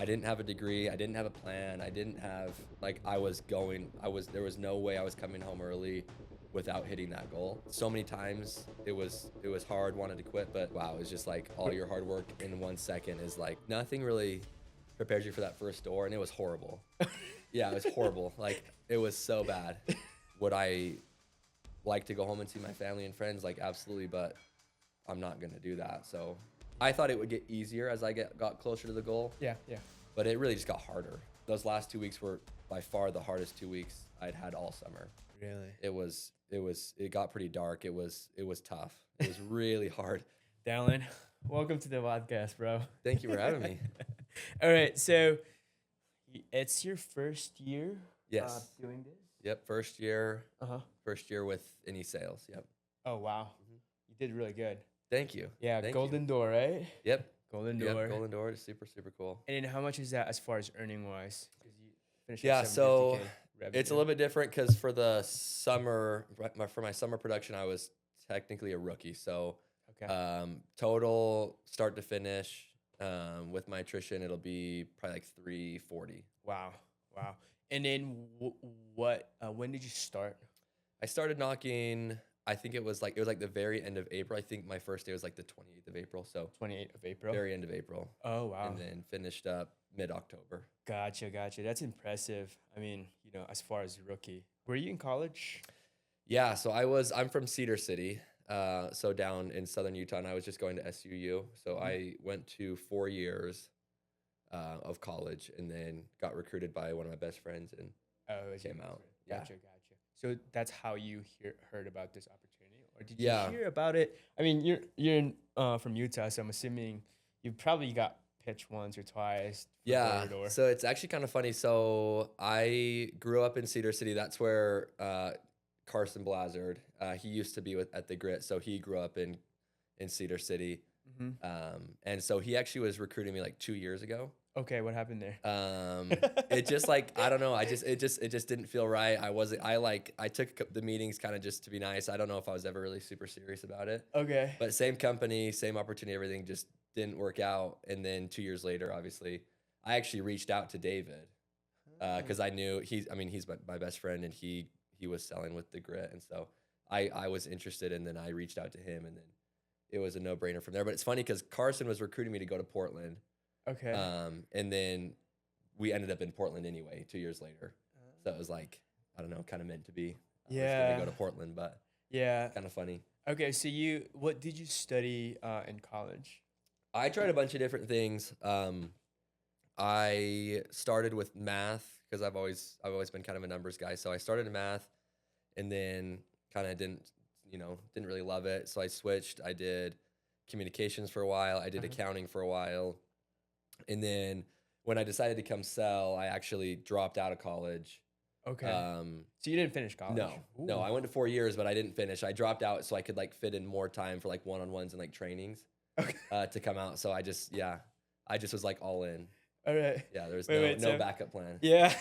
I didn't have a degree. I didn't have a plan. I didn't have like there was no way I was coming home early without hitting that goal. So many times it was hard, wanted to quit, but wow, it's just like all your hard work in 1 second is like nothing really prepares you for that first door, and it was horrible. Yeah, it was horrible. Like it was so bad. Would I like to go home and see my family and friends? Like absolutely, but I'm not gonna do that. So I thought it would get easier as I got closer to the goal, Yeah, yeah. but it really just got harder. Those last 2 weeks were by far the hardest 2 weeks I'd had all summer. Really? It got pretty dark. It was tough. It was really hard. Dallin, welcome to the podcast, bro. Thank you for having me. All right, so it's your first year Yes. doing this? Yep. First year Uh-huh. with any sales. Yep. Oh, wow. Mhm. You did really good. Thank you. Yeah, Thank Golden Door, right? You. Yep. Golden Yep. Door. Golden Door is super, super cool. And then how much is that as far as earning wise? Because you finished Yeah, at so 750K revenue. It's a little bit different because for the summer, for my summer production, I was technically a rookie. So Okay. total start to finish with my attrition, it'll be probably like 340. Wow. Wow. And then what when did you start? I started knocking. I think it was like the very end of April. I think my first day was like the 28th of April. So 28th of April. very end of April, Oh, wow. and then finished up mid-October. Gotcha, gotcha. That's impressive. I mean, as far as rookie. Were you in college? Yeah, so I'm from Cedar City, so down in southern Utah, and I was just going to SUU. So I went to 4 years of college, and then got recruited by one of my best friends, and Oh, is came your out. friend. Yeah. Gotcha, gotcha. So that's how you heard about this opportunity, or did Yeah. you hear about it? I mean, from Utah, so I'm assuming you probably got pitched once or twice. For Yeah, Door. so it's actually kind of funny. So I grew up in Cedar City. That's where Carson Blazard, he used to be at the Grit, so he grew up in Cedar City, Mhm. and so he actually was recruiting me like 2 years ago. Okay, what happened there? It just like I don't know. It just didn't feel right. I took the meetings kind of just to be nice. I don't know if I was ever really super serious about it. Okay. But same company, same opportunity, everything just didn't work out. And then 2 years later, obviously, I actually reached out to David because I knew he's my best friend, and he was selling with the Grit, and so I was interested, and then I reached out to him, and then it was a no brainer from there. But it's funny because Carson was recruiting me to go to Portland. Okay. And then we ended up in Portland anyway 2 years later. So it was like, I don't know, kind of meant to be. I was Yeah. gonna go to Portland, but Yeah. kind of funny. Okay, so what did you study in college? I tried a bunch of different things. I started with math because I've always been kind of a numbers guy. So I started in math, and then kind of didn't really love it. So I switched. I did communications for a while. I did accounting for a while. And then when I decided to come sell, I actually dropped out of college. Okay. Um, So you didn't finish college? no, I went to 4 years, but I didn't finish. I dropped out so I could like fit in more time for like one-on-ones and like trainings Okay. to come out. So I just was like all in. All right. Yeah, there's Wait, no so- backup plan. Yeah.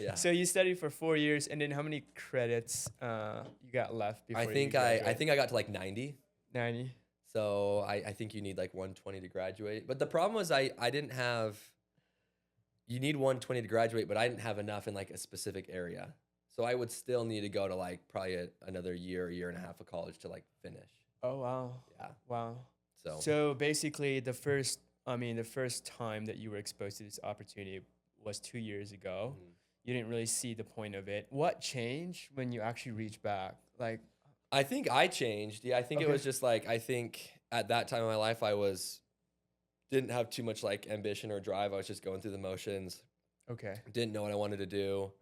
Yeah. So you studied for 4 years, and then how many credits you got left before I think you I graduate? think I got to like 90. 90. So I think you need like 120 to graduate. But the problem was I didn't have. You need 120 to graduate, but I didn't have enough in like a specific area. So I would still need to go to like probably another year and a half of college to like finish. Oh, wow. Yeah. Wow. So So basically, the first time that you were exposed to this opportunity was 2 years ago. Mhm. You didn't really see the point of it. What changed when you actually reached back? Like, I think I changed. Yeah, I think it Okay. was just like I think at that time in my life didn't have too much like ambition or drive. I was just going through the motions. okay. Didn't know what I wanted to do.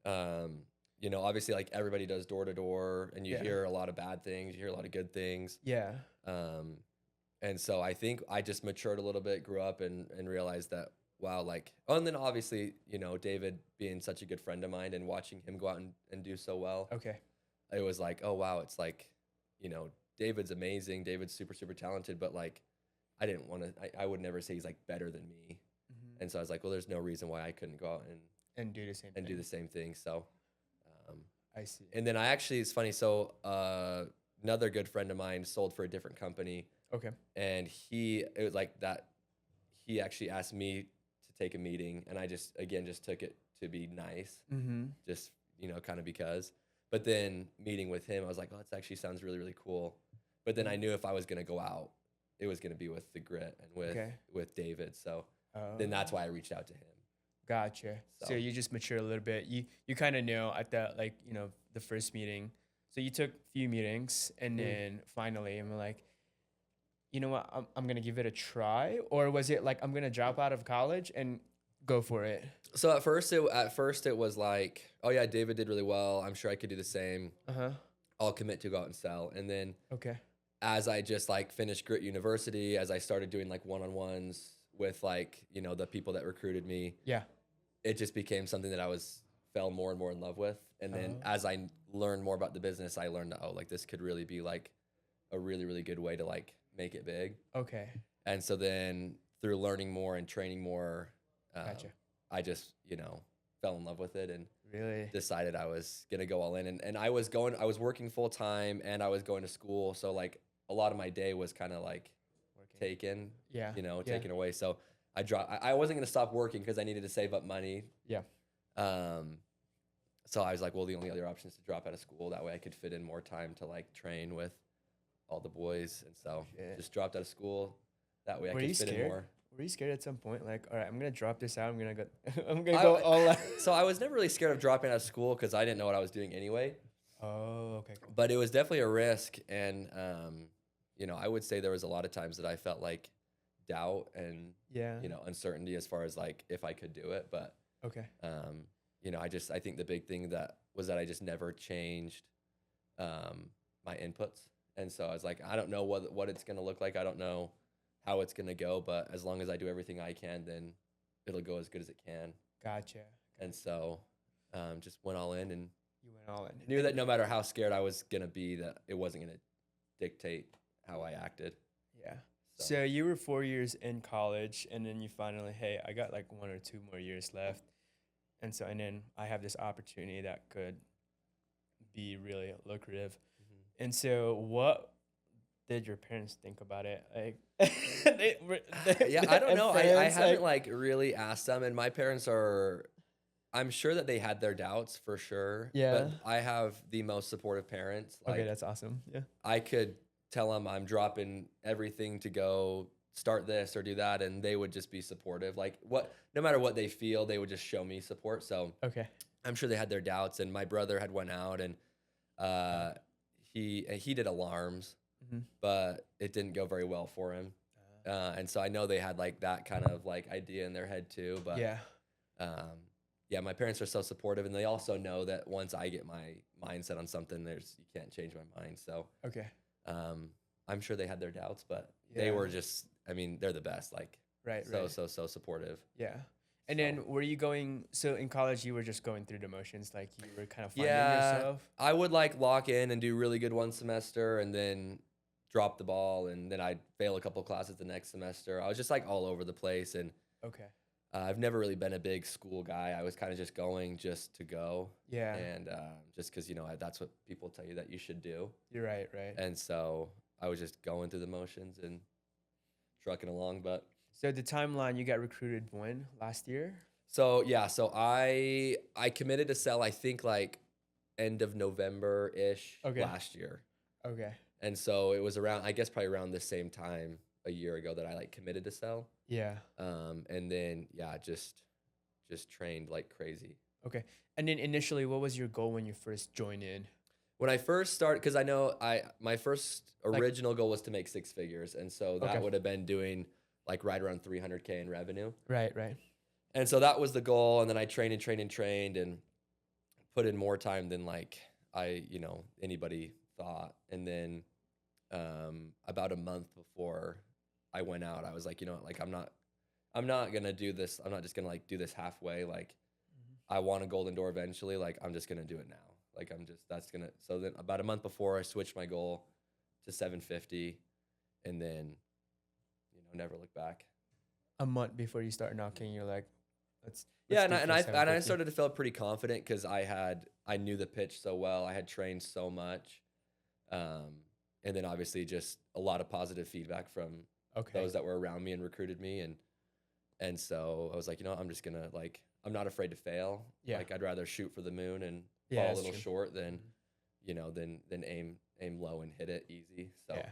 Obviously like everybody does door to door, and you Yeah. hear a lot of bad things, you hear a lot of good things. Yeah. And so I think I just matured a little bit, grew up, and realized that wow, like and then obviously, David being such a good friend of mine and watching him go out and do so well. Okay. It was like, oh wow, it's like, David's amazing. David's super, super talented, but like I would never say he's like better than me. Mhm. And so I was like, well, there's no reason why I couldn't go out And do the same thing. and do the same thing. So, I see. and then it's funny. So, another good friend of mine sold for a different company, Okay. and it was like that. He actually asked me to take a meeting, and I just again just took it to be nice, Mm-hmm. just kind of because. But then meeting with him, I was like, oh, this actually sounds really really cool. But then I knew if I was gonna go out, it was gonna be with the grit and Okay. with David. So then that's Oh, why I reached out to him. gotcha. So So you just matured a little bit. You kind of know at the like the first meeting. So you took a few meetings, and Mhm. then finally, I'm like, you know what, I'm gonna give it a try, or was it like I'm gonna drop out of college and go for it? so at first it was like, oh yeah, David did really well. I'm sure I could do the same. Uh huh. I'll commit to go out and sell. And then Okay. as I just like finished Grit University, as I started doing like one-on-ones with like, the people that recruited me, Yeah. it just became something that I fell more and more in love with. And then Oh. as I learned more about the business, I learned that, oh, like this could really be like a really, really good way to like make it big. Okay. And so then through learning more and training more, Gotcha. I just, fell in love with it and Really. decided I was gonna go all in. And I was working full time and I was going to school. So like a lot of my day was kind of like Working. taken, Yeah. Yeah. taken away. So I wasn't gonna stop working because I needed to save up money. Yeah. So I was like, well, the only other option is to drop out of school. That way I could fit in more time to like train with all the boys. And so Shit. just dropped out of school. That way I Were could you fit in scared? more. Were you scared at some point? Like, all right, I'm gonna drop this out. I'm gonna go. I'm gonna I- go all out. So I was never really scared of dropping out of school because I didn't know what I was doing anyway. Oh, okay. Cool. But it was definitely a risk. And, I would say there was a lot of times that I felt like doubt and, Yeah. uncertainty as far as like if I could do it. But, Okay. I think the big thing that I just never changed my inputs. And so I was like, I don't know what it's going to look like. I don't know how it's going to go. But as long as I do everything I can, then it'll go as good as it can. Gotcha. And so just went all in and You went all in. knew that no matter how scared I was going to be, that it wasn't going to dictate how I acted. Yeah. So, So you were 4 years in college, and then you finally, hey, I got like 1 or 2 more years left, and then I have this opportunity that could be really lucrative. mhm. And so, what did your parents think about it? Like, Yeah, I don't and know. I friends, haven't like really asked them, and my parents I'm sure that they had their doubts for sure. Yeah. But I have the most supportive parents. Okay, Like that's awesome. Yeah. I could tell them I'm dropping everything to go start this or do that, and they would just be supportive. Like no matter what they feel, they would just show me support. So Okay. I'm sure they had their doubts. And my brother had went out and he did alarms, hmm but it didn't go very well for him. And so I know they had like that kind of like idea in their head too. But Yeah. yeah, my parents are so supportive, and they also know that once I get my mindset on something, you can't change my mind. So Okay. I'm sure they had their doubts, but they Yeah. were just, I mean, they're the best. Like Right. so, Right. so supportive. Yeah. And So, then were you going, so in college you were just going through the motions, like you were kind of finding yeah, yourself? I would like lock in and do really good one semester and then drop the ball. And then I'd fail a couple classes the next semester. I was just like all over the place. And Okay. I've never really been a big school guy. I was kind of just going just to go. Yeah. And just because, that's what people tell you that you should do. You're right, right. And so I was just going through the motions and trucking along. But So the timeline, you got recruited when? Last year? so yeah, so I committed to sell, I think like end of November ish Okay. last year. Okay. And so it was around, I guess probably around the same time a year ago that I like committed to sell. Yeah. And then yeah, just trained like crazy. Okay. And then initially, what was your goal when you first joined in? When I first started, because I know my first Like- original goal was to make 6 figures, and so that Okay. would have been doing like right around 300K in revenue. Right, right. And so that was the goal. And then I trained and trained and trained and put in more time than like anybody thought. And then about a month before I went out, I was like, like I'm not gonna do this. I'm not just gonna like do this halfway. Like I want a golden door eventually. Like I'm just gonna do it now. Like so then about a month before I switched my goal to 750, and then never look back. A month before you start knocking, you're like, let's Yeah, do and for I 750. started to feel pretty confident because I knew the pitch so well. I had trained so much, and then obviously just a lot of positive feedback from Okay. those that were around me and recruited me, and And so I was like, you know what, I'm just gonna like, I'm not afraid to fail. Yeah. Like I'd rather shoot for the moon and Yeah, fall a that's little true. short than, Mhm. than aim low and hit it easy. So Yeah.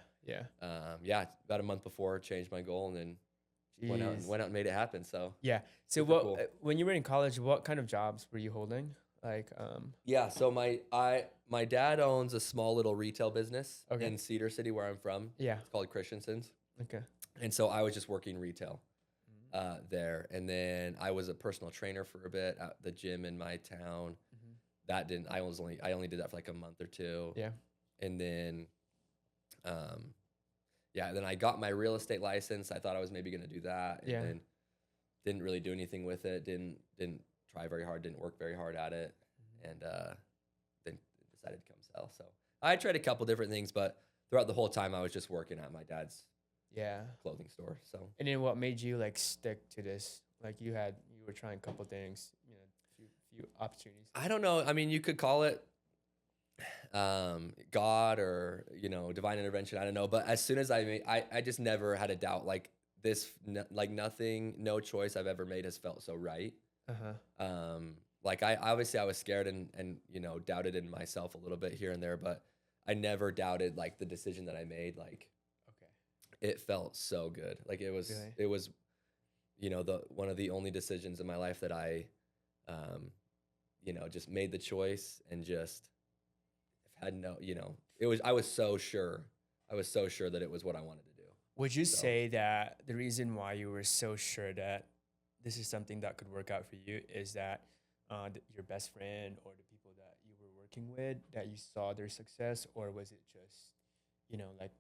Yeah. yeah, about a month before changed my goal and then Jeez. went out and made it happen. So Yeah. So super what cool. when you were in college, what kind of jobs were you holding? Like, Yeah, so my dad owns a small little retail business okay. in Cedar City where I'm from. Yeah. It's called Christensen's. Okay. And so I was just working retail Mhm. there. And then I was a personal trainer for a bit at the gym in my town. Mhm. That didn't I only did that for like a month or two. Yeah. And then um yeah, then I got my real estate license. I thought I was maybe gonna do that and Yeah. then didn't really do anything with it. Didn't try very hard, didn't work very hard at it. Mhm. And then decided to come sell. So I tried a couple different things, but throughout the whole time I was just working at my dad's Yeah. clothing store. So And then what made you like stick to this? Like you were trying a couple things, few opportunities. I don't know. I mean, you could call it God or divine intervention. I don't know. But as soon as I just never had a doubt. Like like nothing, no choice I've ever made has felt so right. Uh-huh. Like I obviously I was scared and doubted in myself a little bit here and there, but I never doubted like the decision that I made. Like Okay. it felt so good. Like Really? it was the one of the only decisions in my life that I um just made the choice and just had no, I was so sure. I was so sure that it was what I wanted to do. Would you So, say that the reason why you were so sure that this is something that could work out for you is that your best friend or the people that you were working with, that you saw their success, or was it just, like,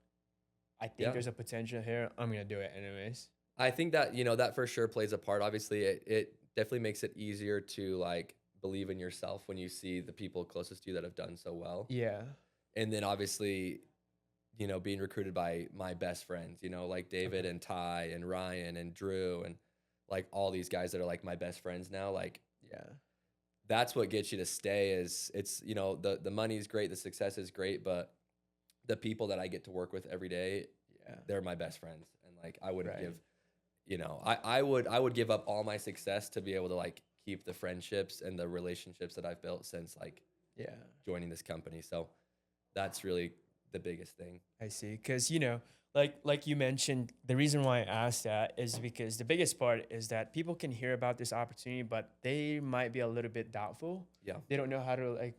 I think yeah. there's a potential here, I'm gonna do it anyways? I think that, that for sure plays a part. Obviously, it definitely makes it easier to like believe in yourself when you see the people closest to you that have done so well. Yeah. And then obviously, being recruited by my best friends, like David Okay. and Ty and Ryan and Drew and like all these guys that are like my best friends now, like Yeah. that's what gets you to stay is it's, the money is great, the success is great, but the people that I get to work with every day, Yeah. they're my best friends. And like I wouldn't Right. give, I would give up all my success to be able to like keep the friendships and the relationships that I've built since like Yeah. joining this company. So that's really the biggest thing. I see. Because, like you mentioned, the reason why I asked that is because the biggest part is that people can hear about this opportunity, but they might be a little bit doubtful. Yeah. They don't know how to, like,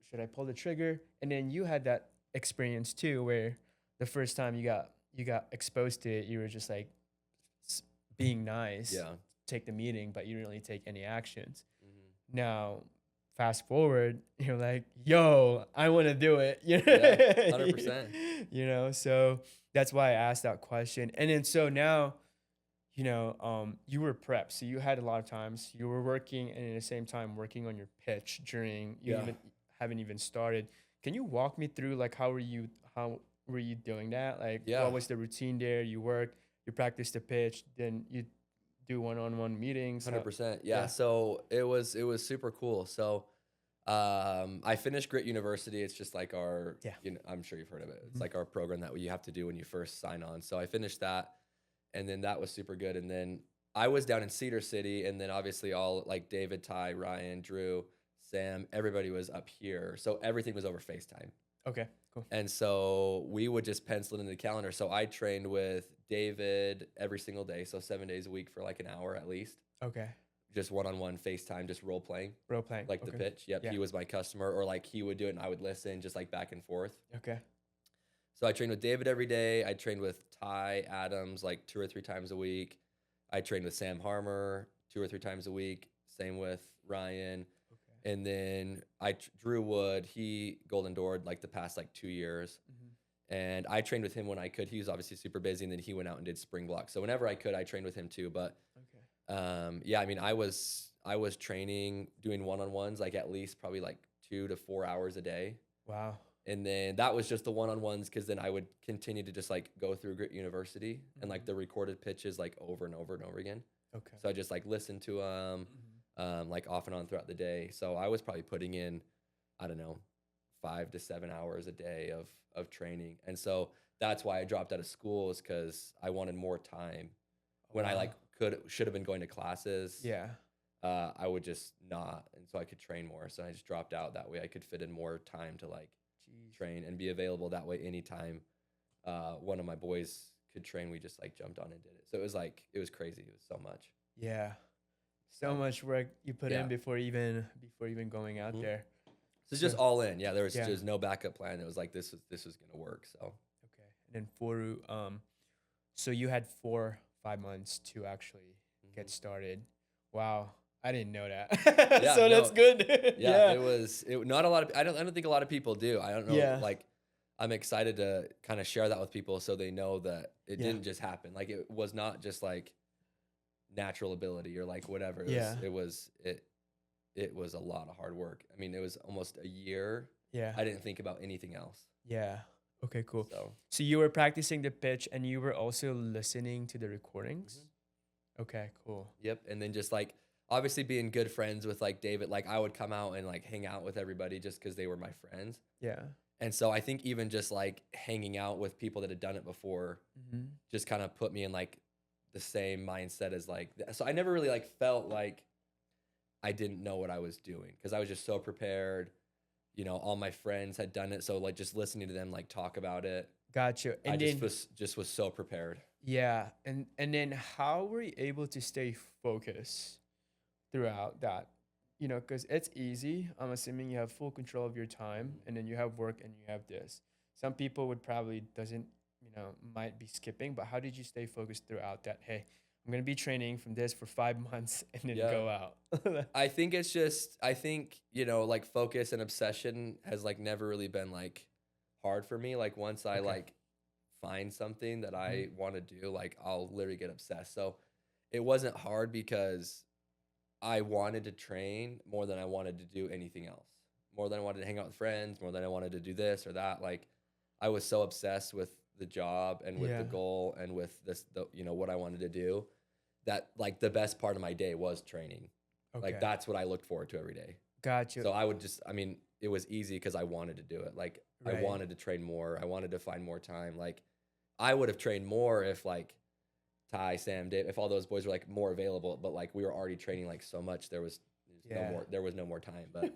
should I pull the trigger? And then you had that experience too, where the first time you got exposed to it, you were just like being nice, Yeah. take the meeting, but you didn't really take any actions. Hmm. Now, fast forward, you're like, yo, I want to do it. Yeah. 100%. So that's why I asked that question. And then so now, you were prepped. So you had a lot of times you were working and at the same time working on your pitch during you Yeah. even haven't even started. Can you walk me through like how were you doing that? Like Yeah. what was the routine there? You work, you practice the pitch, then you do one-on-one meetings. 100%. Yeah. Yeah. So it was super cool. So I finished Grit University. It's just like our, Yeah. I'm sure you've heard of it. It's Mhm. like our program that you have to do when you first sign on. So I finished that and then that was super good. And then I was down in Cedar City and then obviously all like David, Ty, Ryan, Drew, Sam, everybody was up here. So everything was over FaceTime. Okay, cool. And so we would just pencil it in the calendar. So I trained with David every single day. So 7 days a week for like an hour at least, Okay. just one-on-one FaceTime, just role playing, Role playing. like the Okay. pitch. Yep. Yeah. He was my customer or like he would do it and I would listen just like back and forth. Okay. So I trained with David every day. I trained with Ty Adams like 2 or 3 times a week. I trained with Sam Harmer 2 or 3 times a week. Same with Ryan. Okay. And then Drew Wood, he Golden Doored like the past like 2 years. Mhm. And I trained with him when I could. He was obviously super busy, and then he went out and did spring block. So whenever I could, I trained with him too. But Okay. yeah, I mean, I was training, doing one-on-ones like at least probably like 2 to 4 hours a day. Wow. And then that was just the one-on-ones because then I would continue to just like go through Grit University and like Mhm. the recorded pitches like over and over and over again. Okay. So I just like listened to them Mhm. like off and on throughout the day. So I was probably putting in, I don't know, 5 to 7 hours a day of training. And so that's why I dropped out of school is because I wanted more time when I like Wow. should have been going to classes, Yeah. I would just not, and so I could train more. So I just dropped out. That way I could fit in more time to like Jeez. train and be available that way anytime one of my boys could train. We just like jumped on and did it. So it was crazy. It was so much. Yeah. So So much work you put in yeah. before even going out Mhm. there. So So just all in. Yeah, there was yeah. just no backup plan. It was like this was gonna work. So Okay. And then so you had 4 5 months to actually get mhm. started. Wow. I didn't know that. Yeah, So that's no, good. yeah, Yeah. it not a lot of I don't think a lot of people do. I don't know, Yeah. like I'm excited to kind of share that with people so they know that it Yeah. didn't just happen. Like it was not just like natural ability or like whatever. Yeah. It was a lot of hard work. I mean, it was almost a year. Yeah. I didn't think about anything else. Yeah. Okay, cool. So, So you were practicing the pitch and you were also listening to the recordings? mhm. Okay, cool. Yep. And then just like obviously being good friends with like David, like I would come out and like hang out with everybody just because they were my friends. Yeah. And so I think even just like hanging out with people that had done it before Mm-hmm. just kind of put me in like the same mindset as like, so I never really like felt like I didn't know what I was doing because I was just so prepared. All my friends had done it. So like just listening to them like talk about it, Gotcha. I And then just was so prepared. yeah, and then how were you able to stay focused throughout that? Because it's easy. I'm assuming you have full control of your time, Mhm. and then you have work and you have this. Some people would probably doesn't, might be skipping, but how did you stay focused throughout that? Hey, I'm gonna be training from this for 5 months and then Yeah. go out. I think, like focus and obsession has like never really been like hard for me. Like once I Okay. like find something that Hmm. I want to do, like I'll literally get obsessed. So it wasn't hard because I wanted to train more than I wanted to do anything else. More than I wanted to hang out with friends, more than I wanted to do this or that. Like I was so obsessed with the job and with the Yeah. goal and with what I wanted to do that like the best part of my day was training. Like Okay. that's what I looked forward to every day. Gotcha. So I would just, I mean, it was easy because I wanted to do it. Like I Right. wanted to train more. I wanted to find more time. Like I would have trained more if like Ty, Sam, Dave, if all those boys were like more available, but like we were already training like so much, Yeah. there was no more time. But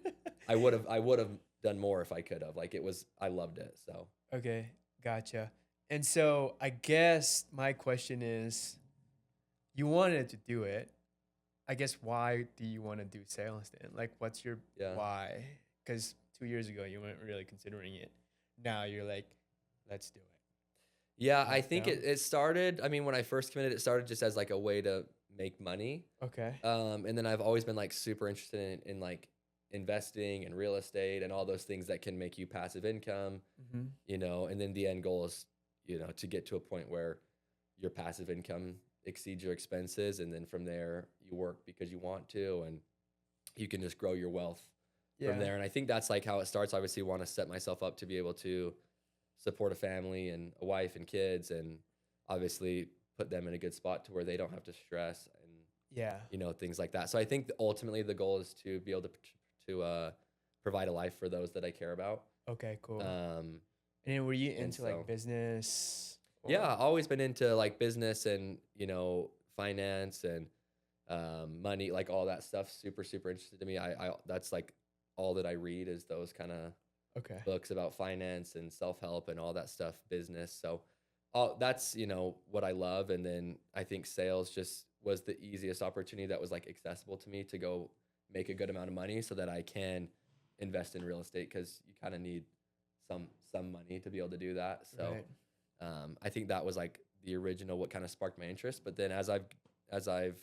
I would have done more if I could have. Like I loved it. So Okay, gotcha. And so I guess my question is, you wanted to do it. I guess why do you want to do sales then? Like, what's your yeah. why? Because 2 years ago you weren't really considering it. Now you're like, let's do it. Yeah, I think No? it started. I mean, when I first committed, it started just as like a way to make money. Okay. And then I've always been like super interested in like investing and real estate and all those things that can make you passive income, Mm-hmm. and then the end goal is, to get to a point where your passive income exceeds your expenses. And then from there you work because you want to, and you can just grow your wealth from Yeah. there. And I think that's like how it starts. Obviously want to set myself up to be able to support a family and a wife and kids, and obviously put them in a good spot to where they don't have to stress and Yeah. things like that. So I think ultimately the goal is to be able to provide a life for those that I care about. Okay, cool. Um, And then were you and into like so business yeah, or always been into like business and finance and money, like all that stuff. Super super interested to me. I that's like all that I read is those kind of okay. books about finance and self-help and all that stuff, business. So that's, what I love. And then I think sales just was the easiest opportunity that was like accessible to me to go make a good amount of money so that I can invest in real estate because you kind of need some money to be able to do that. So Right. I think that was like the original what kind of sparked my interest. But then as I've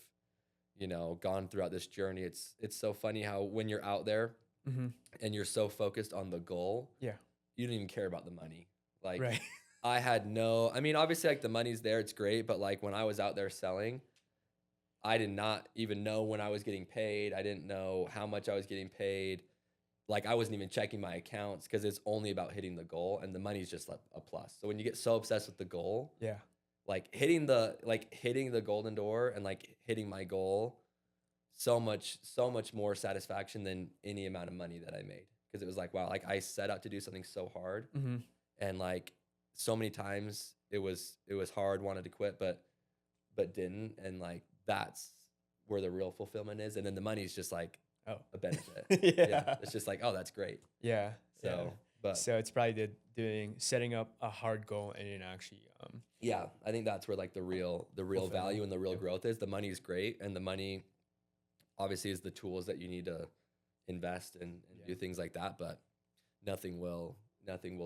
gone throughout this journey, it's so funny how when you're out there Mm-hmm. and you're so focused on the goal, Yeah. you don't even care about the money. Like Right. I mean, obviously like the money's there, it's great, but like when I was out there selling, I did not even know when I was getting paid. I didn't know how much I was getting paid. Like I wasn't even checking my accounts because it's only about hitting the goal and the money's just like a plus. So when you get so obsessed with the goal, Yeah. like hitting the golden door and like hitting my goal, so much more satisfaction than any amount of money that I made. Because it was like, wow, like I set out to do something so hard, Mm-hmm. and like so many times it was hard, wanted to quit, but didn't, and like that's where the real fulfillment is. And then the money is just like Oh. a benefit. Yeah. Yeah. It's just like, oh, that's great. Yeah. Yeah. So, but So it's probably setting up a hard goal and then actually yeah, I think that's where like the real fulfilling. value and the real Yep. growth is. The money is great, and the money obviously is the tools that you need to invest and Yeah. do things like that. But nothing will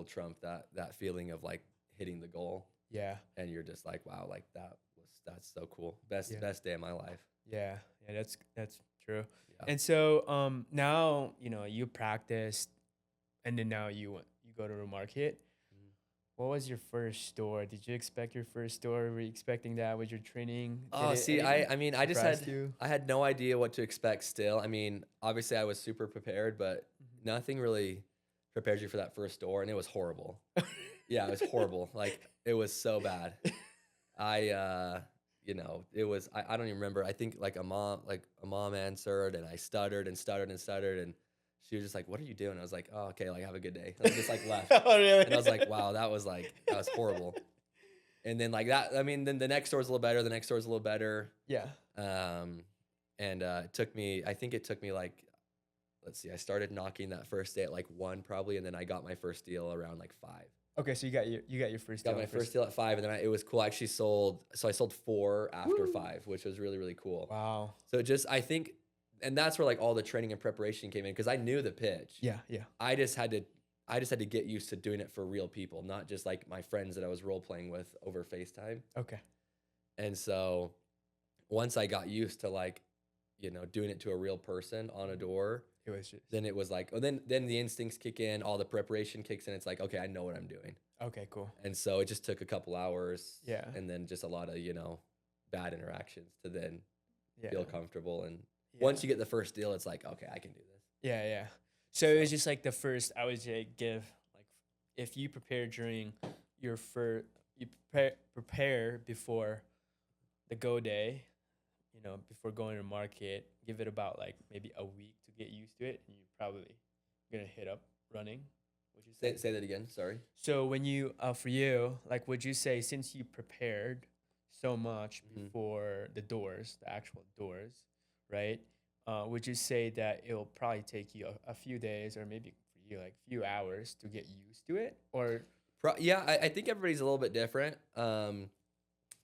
trump that feeling of like hitting the goal, Yeah. and you're just like, wow, like that's so cool. Yeah. Best day of my life. Yeah. Yeah. That's true. Yeah. And so now you practiced, and then now you go to a market. Mhm. What was your first store? Did you expect your first store? Were you expecting that with your training? Oh, see, I mean, I just surprised you? I had no idea what to expect still. I mean, obviously I was super prepared, but Mhm. nothing really prepares you for that first door, and it was horrible. Yeah, it was horrible. Like it was so bad. It was I don't even remember. I think like a mom answered, and I stuttered and stuttered and stuttered, and she was just like, "What are you doing?" I was like, "Oh, okay, like have a good day." And I just like left. Oh, really? And I was like, "Wow, that was horrible." And then like that, I mean, then the next store was a little better. The next store was a little better. Yeah. And I think it took me like, let's see, I started knocking that first day at like 1 probably, and then I got my first deal around like 5. Okay, so you got your first Got deal my on first deal at 5, and then it was cool. I actually I sold 4 after 5, which was really, really cool. Wow. So I think, and that's where like all the training and preparation came in, because I knew the pitch. Yeah, yeah. I just had to get used to doing it for real people, not just like my friends that I was role playing with over FaceTime. Okay. And so once I got used to like, doing it to a real person on a door, It was just then it was like, oh, then the instincts kick in, all the preparation kicks in. It's like, okay, I know what I'm doing. okay, cool. And so it just took a couple hours. Yeah. And then just a lot of, bad interactions to then Yeah. feel comfortable. And Yeah. once you get the first deal, it's like, okay, I can do this. Yeah, yeah. So it was just like the first. I would say give like if you prepare during your first, you prepare before the go day, before going to market. Give it about like maybe a week to get used to it, and you're probably gonna hit up running. Would you say? Say that again. Sorry. So when you for you, like, would you say since you prepared so much Mhm. before the actual doors, right? Would you say that it'll probably take you a few days, or maybe for you like few hours to get used to it, or Yeah, I think everybody's a little bit different.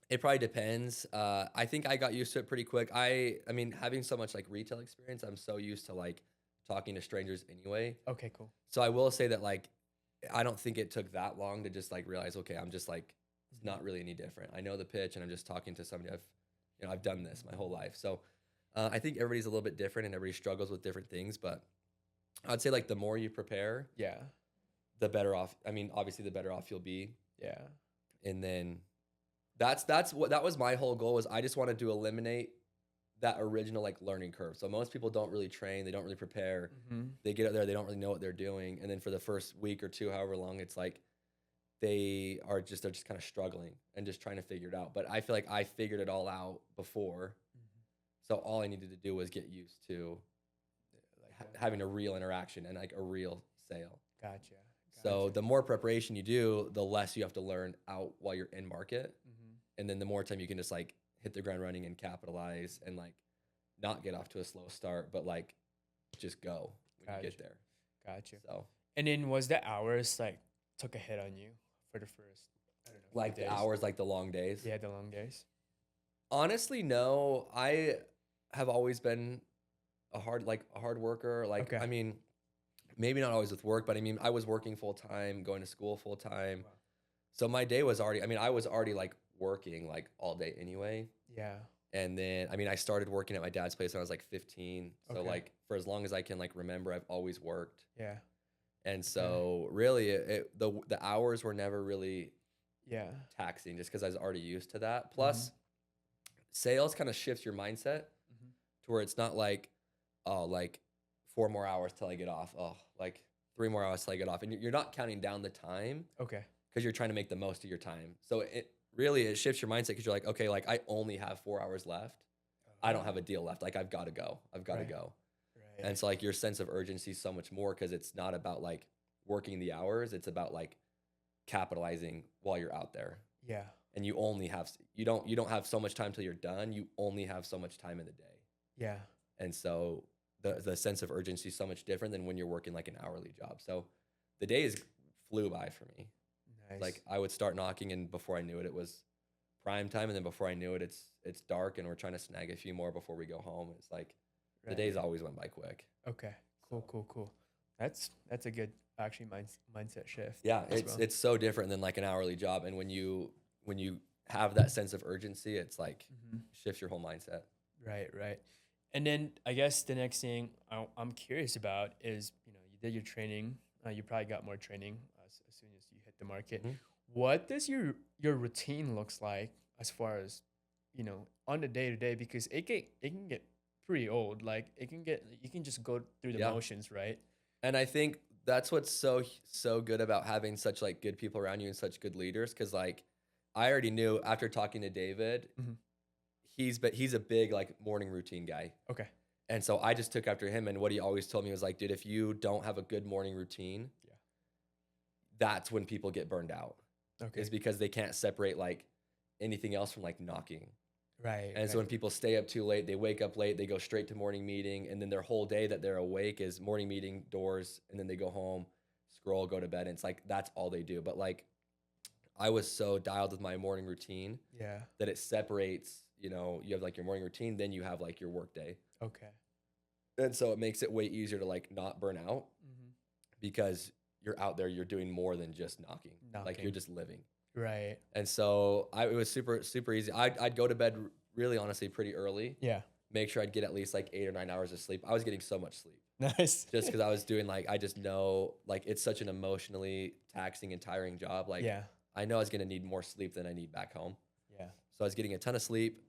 It probably depends. I think I got used to it pretty quick. I mean, having so much like retail experience, I'm so used to like talking to strangers anyway. okay, cool. So I will say that like I don't think it took that long to just like realize, okay, I'm just like it's not really any different. I know the pitch, and I'm just talking to somebody I've done this my whole life. So I think everybody's a little bit different, and everybody struggles with different things. But I'd say like the more you prepare, Yeah, the better off. I mean, obviously the better off you'll be. yeah, And then that was my whole goal, was I just wanted to eliminate that original like learning curve. So most people don't really train, they don't really prepare. mm-hmm. They get out there, they don't really know what they're doing, and then for the first week or two, however long, it's like they're just kind of struggling and just trying to figure it out. But I feel like I figured it all out before, so all I needed to do was get used to like having a real interaction and like a real sale. gotcha. So the more preparation you do, the less you have to learn out while you're in market. mm-hmm. And then the more time you can just like hit the ground running and capitalize, and like not get off to a slow start, but like just go when you get Gotcha. there. Gotcha. So And then was the hours like took a hit on you for the first, I don't know, few like the days? hours, like the long days. Yeah, the long days. Honestly, no. I have always been a hard worker. Like, Okay. I mean, maybe not always with work, but I mean, I was working full time, going to school full time. Wow. So my day was already, I mean, I was already like working like all day anyway. Yeah. And then, I mean, I started working at my dad's place when I was like 15. So Okay. like for as long as I can like remember, I've always worked. Yeah. And so really the hours were never really Yeah. taxing, just because I was already used to that. Plus sales kind of shifts your mindset Mhm. to where it's not like, oh, like 4 more hours till I get off. Oh, like 3 more hours till I get off. And you're not counting down the time, Okay. because you're trying to make the most of your time. So it shifts your mindset, because you're like, okay, like I only have 4 hours left. I don't have a deal left. Like I've got to go. I've got to Right. go. Right. And so like your sense of urgency is so much more, because it's not about like working the hours. It's about like capitalizing while you're out there. yeah. and you don't have so much time till you're done. You only have so much time in the day. Yeah. And so the sense of urgency is so much different than when you're working like an hourly job. So the days flew by for me. Nice. Like I would start knocking, and before I knew it, it was prime time, and then before I knew it, it's dark, and we're trying to snag a few more before we go home. It's like the days Right. always went by quick. Okay. Cool. So Cool. Cool. That's a good actually mindset shift yeah, as well. it's so different than like an hourly job, and when you have that sense of urgency, it's like Hmm. shifts your whole mindset. Right. Right. And then I guess the next thing I'm curious about is, you did your training. You probably got more training as soon as you hit the market. Mhm. What does your routine looks like as far as, on the day to day? Because it can get pretty old. Like you can just go through the Yeah. motions, right? And I think that's what's so good about having such like good people around you and such good leaders. Cause like I already knew after talking to David, Hmm. he's a big like morning routine guy. Okay. And so I just took after him. And what he always told me was like, dude, if you don't have a good morning routine, Yeah. that's when people get burned out. Okay. Is because they can't separate like anything else from like knocking. Right. And so Right. when people stay up too late, they wake up late, they go straight to morning meeting, and then their whole day that they're awake is morning meeting doors, and then they go home, scroll, go to bed. And it's like that's all they do. But like I was so dialed with my morning routine Yeah. that it separates, you have like your morning routine, then you have like your work day. Okay. And so it makes it way easier to like not burn out Hmm. because you're out there, you're doing more than just knocking. Like you're Knocking. just living. Right. And so it was super, super easy. I'd go to bed really honestly pretty early, Yeah. make sure I'd get at least like 8 or 9 hours of sleep. I was getting so much sleep Nice. just because I was doing like, I just know like it's such an emotionally taxing and tiring job. Like Yeah. I know I was going to need more sleep than I need back home. Yeah. So I was getting a ton of sleep,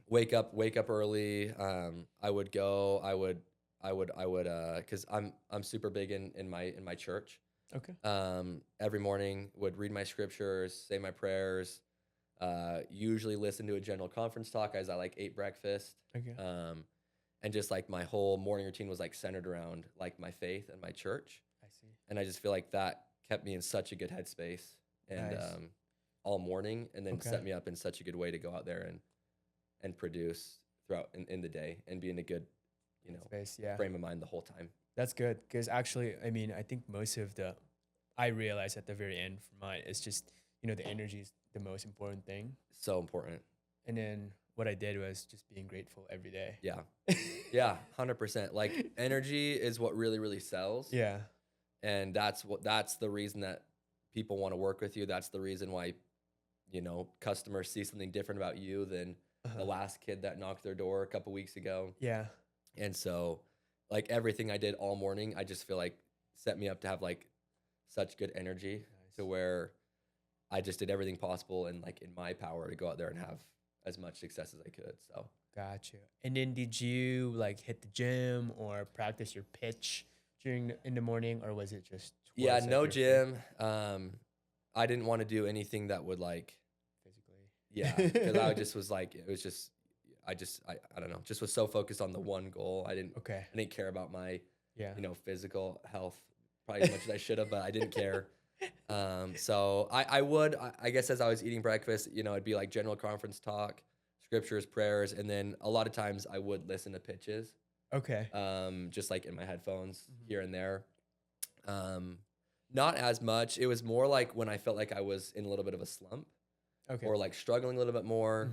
wake up early. I would go, cause I'm super big in my church. Okay. Every morning would read my scriptures, say my prayers, usually listen to a general conference talk as I like ate breakfast. Okay. And just like my whole morning routine was like centered around like my faith and my church. I see. And I just feel like that kept me in such a good headspace and, Nice. all morning, and then Okay. set me up in such a good way to go out there and produce throughout in the day and be in a good, Space. Yeah. frame of mind the whole time. That's good because actually, I mean, I think I realized at the very end for mine, it's just, the energy is the most important thing. So important. And then what I did was just being grateful every day. Yeah. Yeah. 100%. Like energy is what really, really sells. Yeah. And that's the reason that people want to work with you. That's the reason why, customers see something different about you than the Uh-huh. last kid that knocked their door a couple weeks ago. Yeah. And so like everything I did all morning, I just feel like set me up to have like such good energy to Nice. where I just did everything possible and like in my power to go out there and have as much success as I could. So Gotcha. And then did you like hit the gym or practice your pitch in the morning, or was it just yeah, towards like no your gym. I didn't want to do anything that would like, physically? yeah, because I just was like, it was just, I don't know, just was so focused on the one goal. Okay. I didn't care about my, Yeah. physical health probably as much as I should have, but I didn't care. So I guess as I was eating breakfast, it'd be like general conference talk, scriptures, prayers, and then a lot of times I would listen to pitches, Okay. just like in my headphones Mhm. here and there. Not as much. It was more like when I felt like I was in a little bit of a slump Okay. or like struggling a little bit more.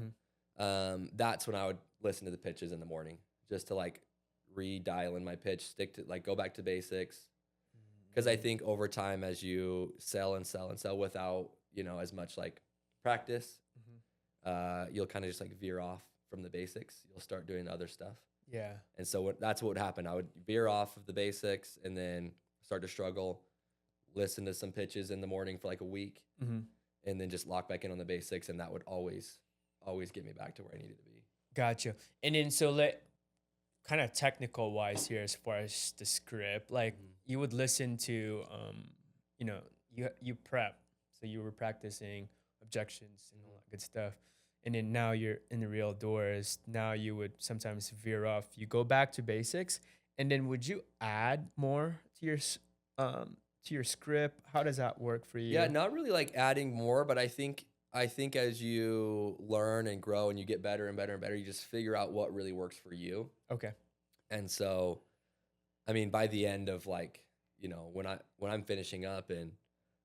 Mhm. That's when I would listen to the pitches in the morning just to like redial in my pitch, stick to like go back to basics. Because I Mhm. think over time, as you sell and sell and sell without, as much like practice, Mhm. you'll kind of just like veer off from the basics. You'll start doing other stuff. Yeah. And so that's what would happen. I would veer off of the basics and then start to struggle, listen to some pitches in the morning for like a week, Mhm. and then just lock back in on the basics. And that would always get me back to where I needed to be. Gotcha. And then so let kind of technical wise here as far as the script, like Mhm. you would listen to you prep. So you were practicing objections and all that good stuff. And then now you're in the real doors. Now you would sometimes veer off. You go back to basics, and then would you add more to your script? How does that work for Yeah, you? not really like adding more, but I think I think as you learn and grow and you get better and better and better, you just figure out what really works for you. Okay. And so, I mean, by the end of like, when I'm finishing up in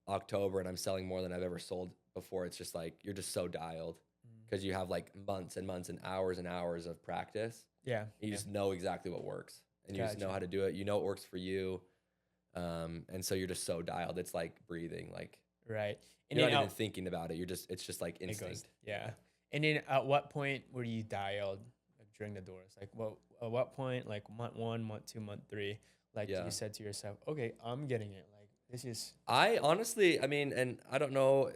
October and I'm selling more than I've ever sold before, it's just like you're just so dialed Mm. because you have like months and months and hours of practice. Yeah. You Yeah. just know exactly what works and you just know Gotcha. how to do it. You know what works for you. And so you're just so dialed. It's like breathing. Like Right. And you're then not even thinking about it. It's just like it goes. instinct. Yeah. And then at what point were you dialed like during the doors? Like at what point, like month one, month two, month three, like Yeah. you said to yourself, okay, I'm getting it. Like this is I honestly, I mean, and I don't know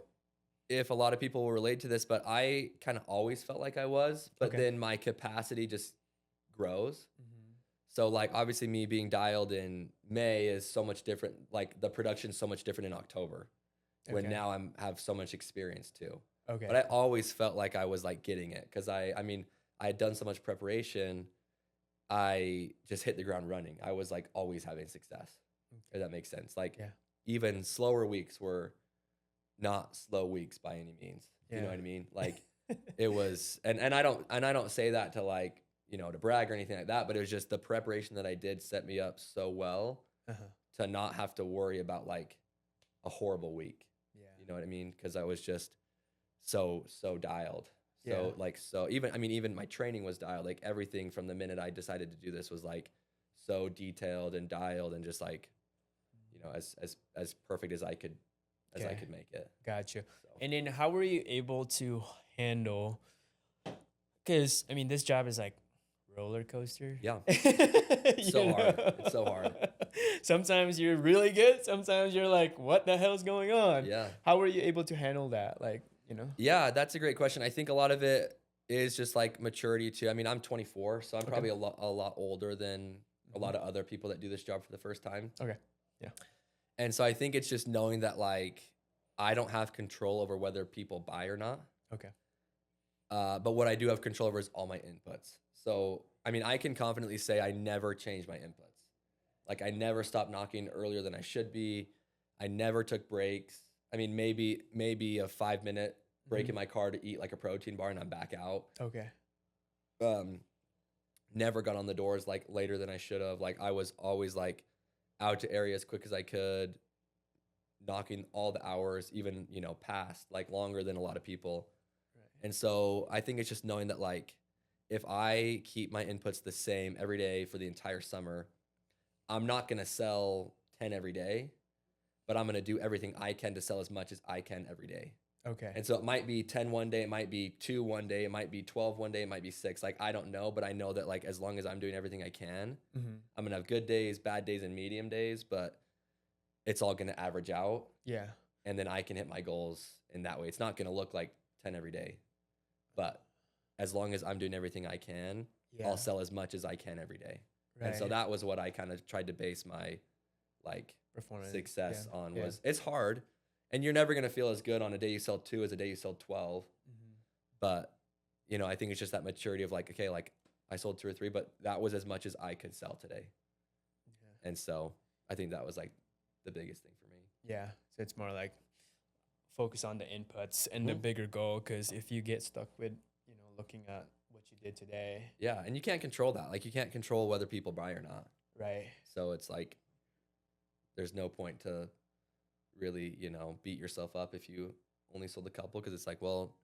if a lot of people will relate to this, but I kind of always felt like I was, but okay. then my capacity just grows. Hmm. So like obviously me being dialed in May is so much different. Like the production's so much different in October when Okay. now have so much experience too. But Okay. I always felt like I was like getting it because I mean, I had done so much preparation. I just hit the ground running. I was like always having success. If Okay. that makes sense. Like Yeah. even slower weeks were not slow weeks by any means. You know Yeah. what I mean? Like it was, and I don't say that to like, to brag or anything like that, but it was just the preparation that I did set me up so well Uh-huh. to not have to worry about like a horrible week. Yeah. You know what I mean? Because I was just so dialed. Yeah. So even I mean even my training was dialed. Like everything from the minute I decided to do this was like so detailed and dialed and just like as perfect as I Okay. could make it. Gotcha. So And then how were you able to handle, because I mean this job is like roller coaster. yeah, it's You so hard. know? It's so hard. Sometimes you're really good, sometimes you're like, what the hell's going on? Yeah. How were you able to handle that? Like, you know? Yeah, that's a great question. I think a lot of it is just like maturity too. I mean, I'm 24, so I'm Okay. probably a lot older than a Mhm. lot of other people that do this job for the first time. Okay. Yeah. And so I think it's just knowing that like I don't have control over whether people buy or not. Okay. But what I do have control over is all my inputs. So I mean, I can confidently say I never change my inputs. Like I never stopped knocking earlier than I should be. I never took breaks. I mean, maybe a 5 minute break in Mhm. my car to eat like a protein bar and I'm back out. Okay. Um, Never got on the doors like later than I should have. Like I was always like out to area as quick as I could, knocking all the hours, even past like longer than a lot of people. Right. And so I think it's just knowing that like if I keep my inputs the same every day for the entire summer, I'm not gonna sell 10 every day, but I'm gonna do everything I can to sell as much as I can every day. Okay. And so it might be 10 one day, it might be 2 one day, it might be 12 one day, it might be 6. Like I don't know, but I know that like as long as I'm doing everything I can, Hmm. I'm gonna have good days, bad days, and medium days, but it's all gonna average out, Yeah. and then I can hit my goals in that way. It's not gonna look like 10 every day, but as long as I'm doing everything I can, Yeah. I'll sell as much as I can every day. And so Right. that was what I kind of tried to base my like Performance. success Yeah. on Yeah. was it's hard and you're never going to feel as good on a day you sell 2 as a day you sell 12, Hmm. but I think it's just that maturity of like okay, like I sold 2 or 3, but that was as much as I could sell today. Yeah. And so I think that was like the biggest thing for me. Yeah. So it's more like focus on the inputs and the Mhm. bigger goal. Because if you get stuck with, looking at what you did today, Yeah, and you can't control that. Like you can't control whether people buy or not. right? So it's like there's no point to really, beat yourself up if you only sold a couple because it's like, well,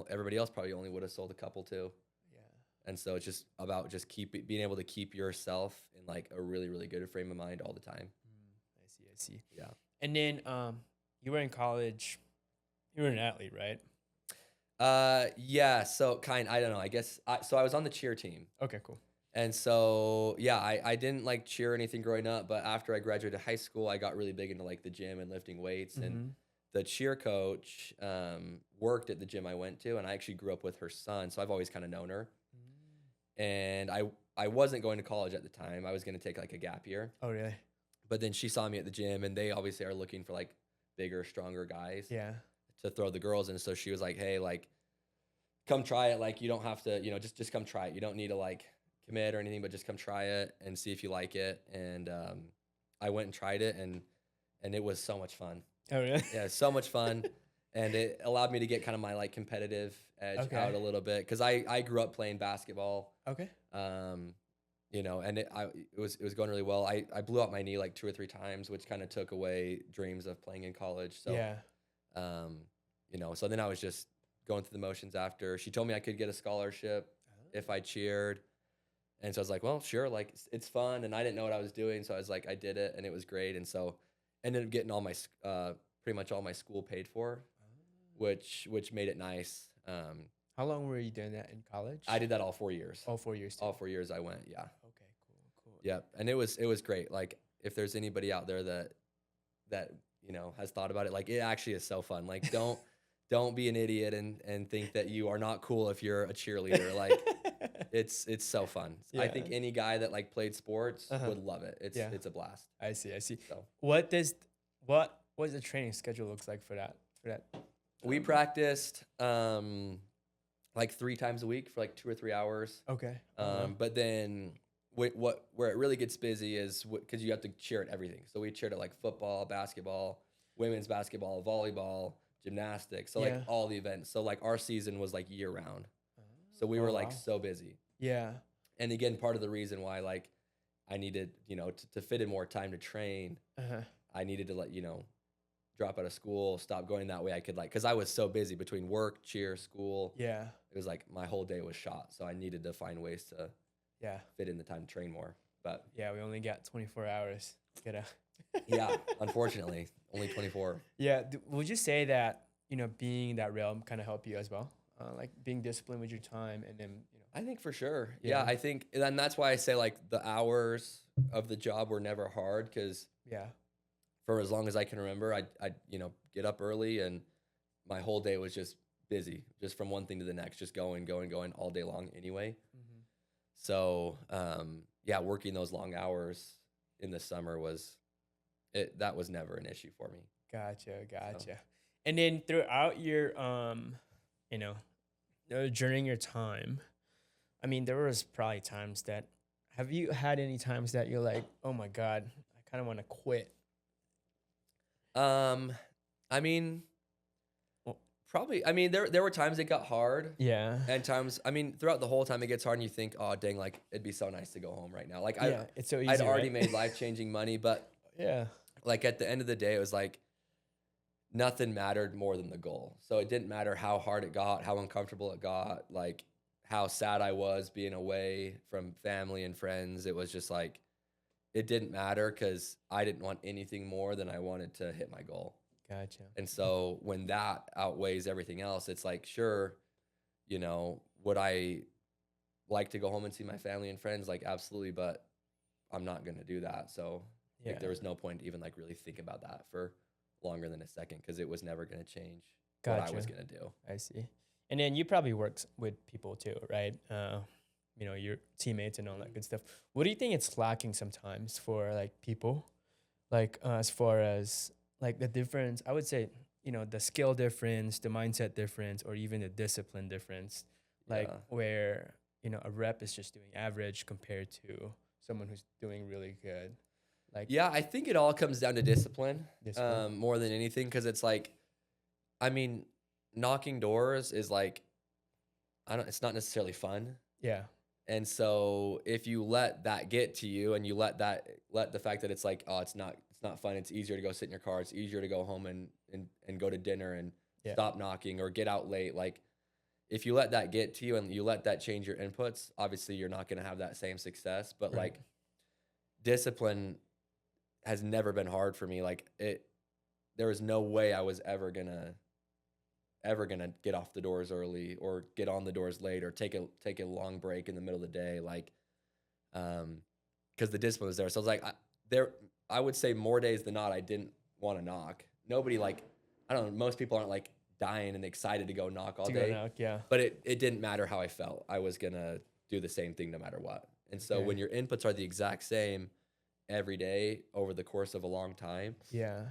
everybody else probably only would have sold a couple too. Yeah. And so it's just about just being able to keep yourself in like a really, really good frame of mind all the time. I see. I see. Yeah. And then you were in college. You were an athlete, right? Yeah. So I don't know. I guess so I was on the cheer team. Okay. Cool. And so, yeah, I didn't like cheer or anything growing up, but after I graduated high school, I got really big into like the gym and lifting weights. And Mm-hmm. the cheer coach worked at the gym I went to, and I actually grew up with her son, so I've always kind of known her. And I wasn't going to college at the time. I was going to take like a gap year, Oh, really? but then she saw me at the gym, and they obviously are looking for like bigger, stronger guys Yeah. to throw the girls in. So she was like, "Hey, like, come try it. Like, you don't have to, just come try it. You don't need to like commit or anything, but just come try it and see if you like it." And I went and tried it, and it was so much fun. Oh, really? Yeah, so much fun. and it allowed me to get kind of my like competitive edge out Okay. a little bit because I grew up playing basketball, Okay. um, and it was going really well. I blew out my knee like 2 or 3 times, which kind of took away dreams of playing in college. So Yeah. um, so then I was just going through the motions after. She told me I could get a scholarship if I cheered. And so I was like, well, sure, like it's fun. And I didn't know what I was doing. So I was like, I did it and it was great. And so ended up getting pretty much all my school paid for, which made it nice. How long were you doing that in I college? did that all 4 years. All 4 years too. All 4 years I went. Yeah. Okay, cool, cool. Yep. And it was great. Like if there's anybody out there that has thought about it, like it actually is so fun. Like don't be an idiot and think that you are not cool if you're a cheerleader. Like it's so fun. I Yeah. think any guy that like played sports Uh-huh. would love it. It's Yeah. it's a blast. I see. I see. So What does the training schedule looks like for that? we Um, practiced like 3 times a week for like 2 or 3 hours. okay. Uh-huh. But then where it really gets busy is because you have to cheer at everything. So we cheered at like football, basketball, women's basketball, volleyball, gymnastics. So like Yeah. all the events. So like our season was like year round. So we Oh were like wow. so busy. Yeah. And again, part of the reason why like I needed, to fit in more time to train, Uh-huh. I needed to drop out of school, stop going that way. I could because I was so busy between work, cheer, school. Yeah. It was like my whole day was shot. So I needed to find ways to Yeah. fit in the time to train more. But Yeah. We only got 24 hours. Get out. yeah, unfortunately, only 24. Yeah. Would you say that, being in that realm kind of helped you as well? Like being disciplined with your time and then, I think for sure. Yeah, Yeah. I think, and that's why I say like the hours of the job were never hard because yeah. for as long as I can remember, I get up early and my whole day was just busy, just from one thing to the next, just going, going, going all day long anyway. Mm-hmm. So yeah, working those long hours in the summer that was never an issue for me. Gotcha. So Gotcha. And then throughout your, you know, during your time, I mean, there was probably times that, have you had any times that you're like, oh my God, I kind of want to quit? I mean, Well, probably. I mean, there were times it got hard, yeah. and times. I mean, throughout the whole time it gets hard, and you think, oh dang, like it'd be so nice to go home right now. Like Yeah. It's so I'd easy, already right? made life-changing money, but Yeah. like at the end of the day, it was like nothing mattered more than the goal. So it didn't matter how hard it got, how uncomfortable it got, like how sad I was being away from family and friends. It was just like it didn't matter because I didn't want anything more than I wanted to hit my goal. Gotcha. And so when that outweighs everything else, it's like, sure, would I like to go home and see my family and friends? Like, absolutely, but I'm not going to do that. So Yeah. like, there was no point to even like really think about that for longer than a second because it was never going to change what I was Gotcha. going to do. I see. And then you probably worked with people too, right? Your teammates and all that good stuff. What do you think it's lacking sometimes for like people, like as far as like the difference? I would say, the skill difference, the mindset difference, or even the discipline difference, like Yeah. where a rep is just doing average compared to someone who's doing really good. Like Yeah, I think it all comes down to discipline, discipline. more than anything because it's like, I mean, knocking doors is like, it's not necessarily fun. Yeah. And so if you let that get to you and you let the fact that it's like, oh, it's not fun. It's easier to go sit in your car. It's easier to go home and go to dinner and Yeah. stop knocking or get out late. Like if you let that get to you and you let that change your inputs, obviously you're not going to have that same success. But Right. like discipline has never been hard for me. Like there was no way I was ever gonna get off the doors early or get on the doors late or take a long break in the middle of the day. Like, because the discipline was there. So I was like, I would say more days than not, I didn't want to knock. Nobody like, I don't know. Most people aren't like dying and excited to go knock all To go day, knock, yeah. but it didn't matter how I felt. I was gonna do the same thing no matter what. And so Okay. when your inputs are the exact same every day over the course of a long time, Yeah.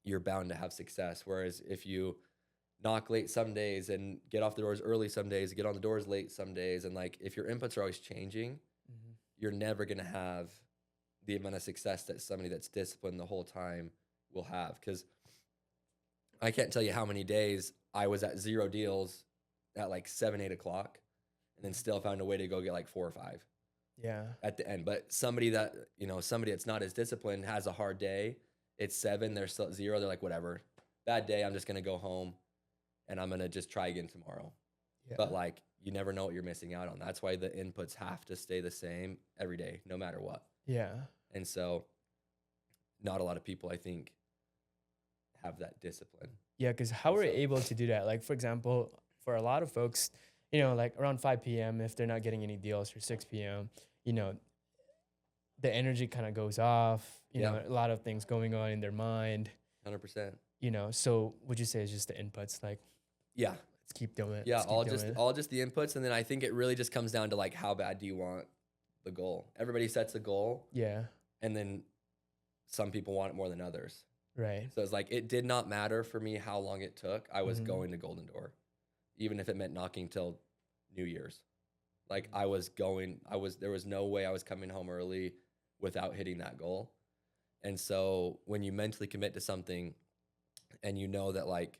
you're bound to have success. Whereas if you knock late some days and get off the doors early some days, get on the doors late some days, and like if your inputs are always changing, Mhm. you're never gonna have the amount of success that somebody that's disciplined the whole time will have. Because I can't tell you how many days I was at 0 deals at like 7, 8 o'clock, and then still found a way to go get like 4 or 5 Yeah. at the end. But somebody that, somebody that's not as disciplined has a hard day. It's 7, they're still at 0. They're like, whatever, bad day. I'm just going to go home and I'm going to just try again tomorrow. Yeah. But like, you never know what you're missing out on. That's why the inputs have to stay the same every day, no matter what. Yeah. And so not a lot of people, I think, have that discipline. Yeah, because how are you able to do that? Like, for example, for a lot of folks, like around 5 p.m., if they're not getting any deals, or 6 p.m., the energy kind of goes off, Yeah. a lot of things going on in their mind, 100%. So would you say it's just the inputs, like, Yeah. let's keep doing it? Yeah. let's keep doing it? All just the inputs. And then I think it really just comes down to like, how bad do you want the goal? Everybody sets a goal, Yeah, and then some people want it more than others. right. So it's like, it did not matter for me how long it took. I was Mhm. going to Golden Door, even if it meant knocking till New Year's. Like there was no way I was coming home early without hitting that goal. And so when you mentally commit to something and you know that like,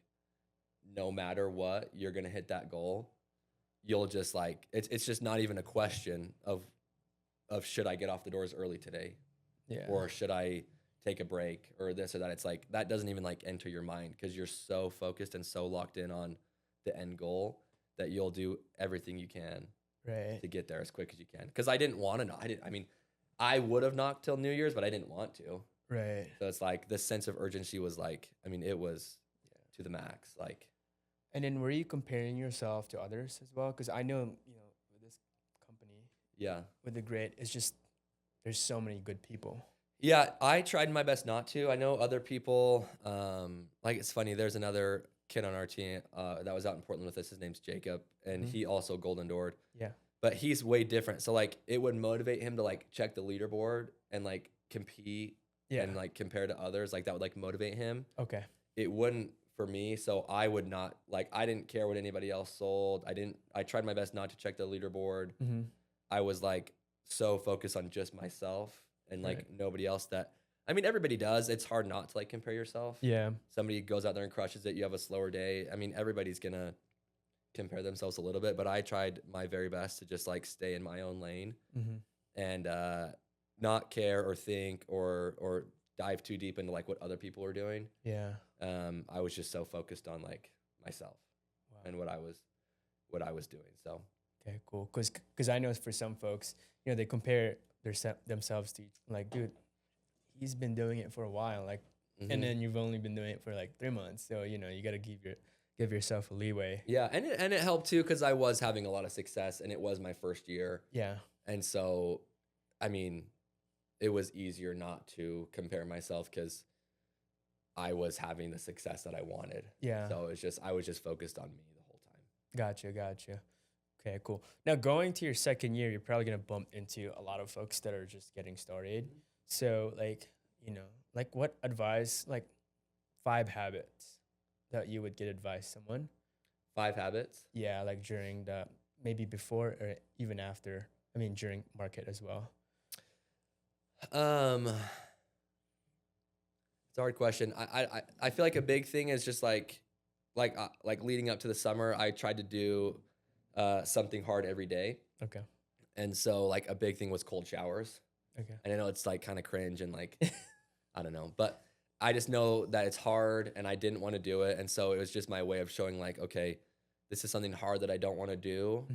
no matter what, you're going to hit that goal, you'll just like, it's just not even a question of should I get off the doors early today? Yeah. Or should I take a break or this or that? It's like, that doesn't even like enter your mind because you're so focused and so locked in on the end goal that you'll do everything you can right. to get there as quick as you can. Because I didn't want to knock. I would have knocked till New Year's, but I didn't want to. Right. So it's like the sense of urgency was like, it was to the max. Like, And then were you comparing yourself to others as well? Because I know, with this company, yeah. with the grid, it's just there's so many good people. Yeah, I tried my best not to. I know other people, like it's funny, there's another kid on our team that was out in Portland with us. His name's Jacob, and he also Golden Doored. Yeah. But he's way different. So like it would motivate him to like check the leaderboard and like compete and like compare to others. Like that would like motivate him. Okay. It wouldn't for me. So I would not like, I didn't care what anybody else sold. I tried my best not to check the leaderboard. Mm-hmm. I was like so focused on just myself and like nobody else everybody does. It's hard not to like compare yourself. Yeah. Somebody goes out there and crushes it. You have a slower day. Everybody's going to compare themselves a little bit, but I tried my very best to just like stay in my own lane and not care or think or dive too deep into like what other people are doing. Yeah. I was just so focused on like myself and what I was doing. So okay, cool. Because I know for some folks, they compare themselves to like, dude, he's been doing it for a while, like, and then you've only been doing it for like 3 months. So you got to give yourself a leeway. Yeah, and it helped too because I was having a lot of success and it was my first year. Yeah. And so, it was easier not to compare myself because I was having the success that I wanted. Yeah. So I was just focused on me the whole time. Gotcha. Okay, cool. Now going to your second year, you're probably gonna bump into a lot of folks that are just getting started. So like, what advice, like 5 habits that you would get advice someone? 5 habits? Yeah, like during maybe before or even after. During market as well. It's a hard question. I feel like a big thing is just like leading up to the summer, I tried to do something hard every day. Okay. And so like a big thing was cold showers. Okay. And I know it's like kind of cringe and like, I don't know, but I just know that it's hard and I didn't want to do it. And so it was just my way of showing like, okay, this is something hard that I don't want to do.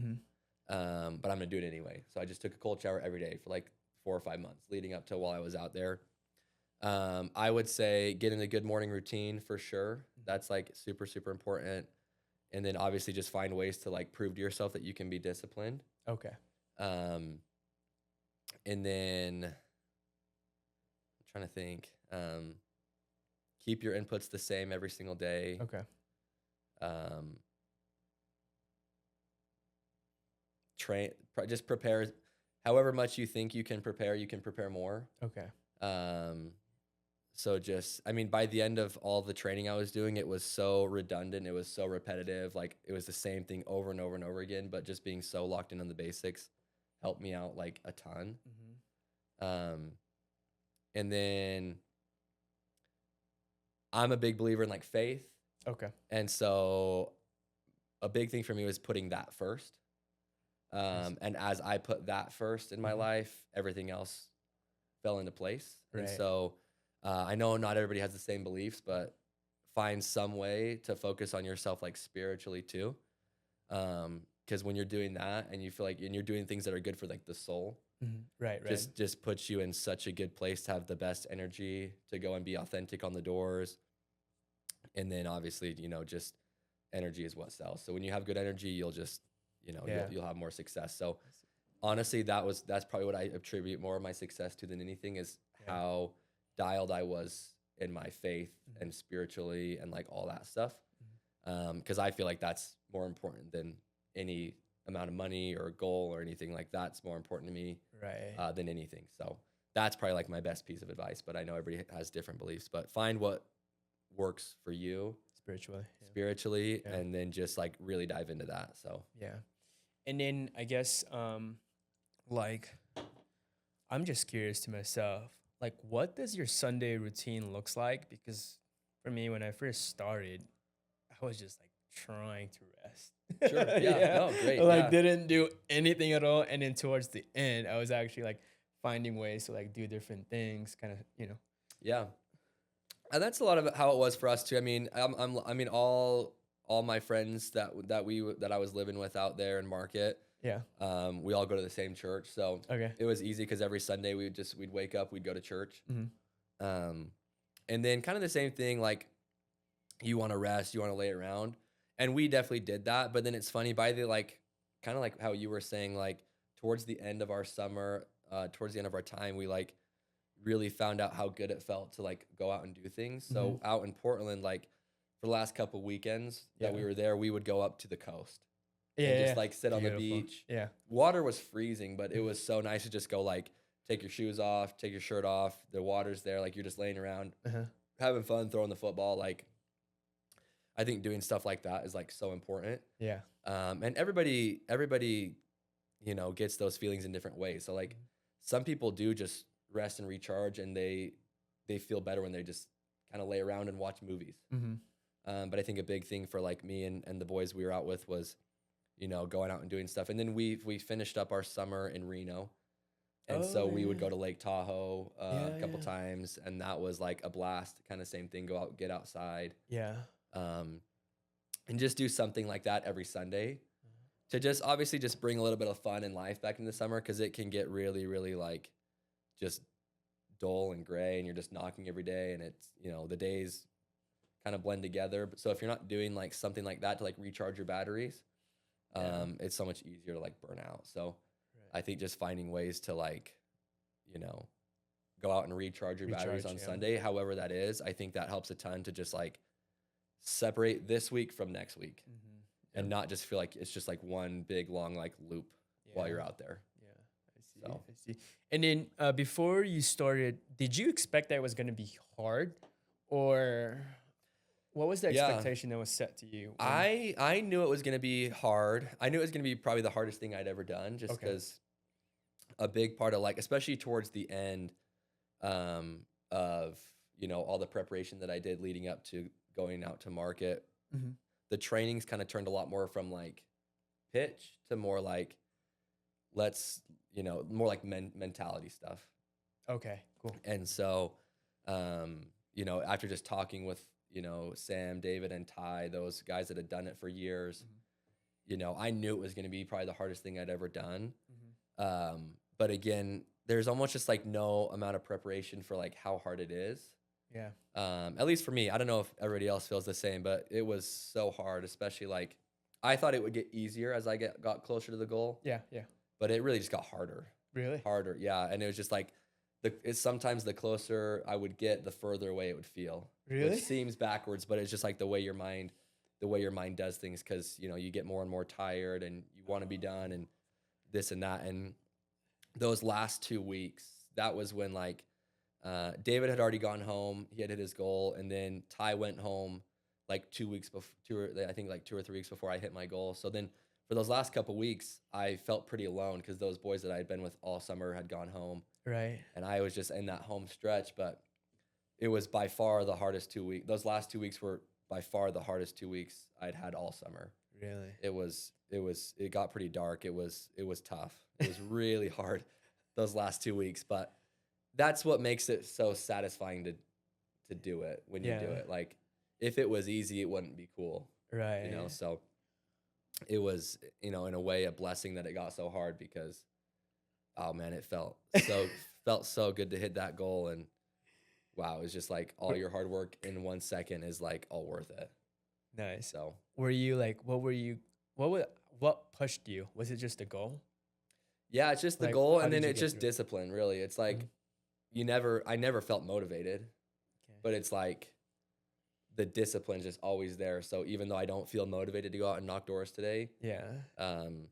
But I'm going to do it anyway. So I just took a cold shower every day for like 4 or 5 months leading up to while I was out there. I would say get in a good morning routine for sure. That's like super, super important. And then obviously just find ways to like prove to yourself that you can be disciplined. Okay. And then I'm trying to think, keep your inputs the same every single day. Okay. Just prepare however much you think you can prepare more. Okay. So just, by the end of all the training I was doing, it was so redundant. It was so repetitive. Like it was the same thing over and over and over again, but just being so locked in on the basics helped me out like a ton. And then I'm a big believer in like faith. Okay. And so a big thing for me was putting that first. I see. And as I put that first in my Mhm. life, everything else fell into place. And Right. so I know not everybody has the same beliefs, but find some way to focus on yourself like spiritually too. Because when you're doing that and you feel like and you're doing things that are good for like the soul, Right, right. just puts you in such a good place to have the best energy to go and be authentic on the doors. And then obviously, just energy is what sells. So when you have good energy, you'll just, Yeah. you'll have more success. So I see. honestly, that's probably what I attribute more of my success to than anything is Yeah. how dialed I was in my faith Mhm. and spiritually and like all that stuff. Mhm. Because I feel like that's more important than any amount of money or goal or anything like that's more important to me Right. than anything. So that's probably like my best piece of advice. But I know everybody has different beliefs. But find what works for you Spiritually. Yeah. spiritually, Yeah. and then just like really dive into that. So Yeah. And then I guess like I'm just curious to myself, like what does your Sunday routine looks like? Because for me, when I first started, I was just like trying to sure, rest. yeah, Yeah. no, great, Like yeah, didn't do anything at all. And then towards the end, I was actually like finding ways to like do different things, kind of, yeah. And that's a lot of how it was for us too. I mean, I mean, all my friends that I was living with out there in Market, Yeah. we all go to the same church, so Okay. it was easy because every Sunday we'd wake up, we'd go to church, Hmm. um, and then kind of the same thing. Like you want to rest, you want to lay around, and we definitely did that. But then it's funny by the like, kind of like how you were saying, like towards the end of our summer, towards the end of our time, we like really found out how good it felt to like go out and do things. Hmm. So out in Portland, like for the last couple weekends that Yeah. we were there, we would go up to the coast Yeah. and just Yeah. like sit on the Beautiful. beach. Yeah. Water was freezing, but it Mhm. was so nice to just go like take your shoes off, take your shirt off. The water's there, like you're just laying around, Uh-huh. having fun, throwing the football. Like I think doing stuff like that is like so important. Yeah. And everybody, gets those feelings in different ways. So like Mhm. some people do just rest and recharge, and they feel better when they just kind of lay around and watch movies. Mhm. But I think a big thing for like me and the boys we were out with was, going out and doing stuff. And then we finished up our summer in Reno, and so Oh we would yeah. go to Lake Tahoe Yeah. a couple Yeah. times, and that was like a blast. Kind of same thing, go out, get outside, Yeah. um, and just do something like that every Sunday Mhm. to just obviously just bring a little bit of fun and life back in the summer because it can get really, really like just dull and gray and you're just knocking every day and it's, the days kind of blend together. But so if you're not doing like something like that to like recharge your batteries, Yeah. it's so much easier to like burn out. So Right. I think just finding ways to like, you know, go out and recharge your batteries Recharge. on Yeah. Sunday, however that is, I think that helps a ton to just like separate this week from next week Mm-hmm. and Yep. not just feel like it's just like one big long like loop while Yeah. you're out there. Yeah. I see. So I see. And then before you started, did you expect that it was going to be hard, or what was the yeah, expectation that was set to you when? I knew it was gonna be hard. I knew it was gonna be probably the hardest thing I'd ever done, just Okay. because a big part of like, especially towards the end, of all the preparation that I did leading up to going out to market, Mm-hmm. the trainings kind of turned a lot more from like pitch to more like let's more like mentality stuff. Okay. Cool. And so, after just talking with Sam, David, and Ty, those guys that had done it for years, Mm-hmm. I knew it was going to be probably the hardest thing I'd ever done. Mm-hmm. But again, there's almost just like no amount of preparation for like how hard it is. Yeah. At least for me, I don't know if everybody else feels the same, but it was so hard, especially like I thought it would get easier as I got closer to the goal, Yeah. Yeah. but it really just got harder, Really? harder. Yeah. And it was just like it's sometimes the closer I would get, the further away it would feel, which Really? seems backwards, but it's just like the way your mind does things. Cause you get more and more tired and you want to be done and this and that. And those last 2 weeks, that was when like, David had already gone home. He had hit his goal. And then Ty went home like 2 weeks before, I think like 2 or 3 weeks before I hit my goal. So then for those last couple weeks, I felt pretty alone because those boys that I had been with all summer had gone home Right. and I was just in that home stretch. But it was by far the hardest 2 weeks. Those last 2 weeks were by far the hardest 2 weeks I'd had all summer. Really? It got pretty dark. It was tough. It was really hard those last 2 weeks, but that's what makes it so satisfying to do it when you do Yeah. it. Like if it was easy, it wouldn't be cool, you know? Right. So it was, in a way, a blessing that it got so hard because, oh man, it felt so good to hit that goal. And wow, it's just like all your hard work in 1 second is like all worth it. Nice. So Were you like, what pushed you? Was it just a goal? yeah, it's just the Like, goal, how and did then you it's get just through it? discipline, really. It's like Mhm. I never felt motivated, Okay. but it's like the discipline's just always there. So even though I don't feel motivated to go out and knock doors today, Yeah. um,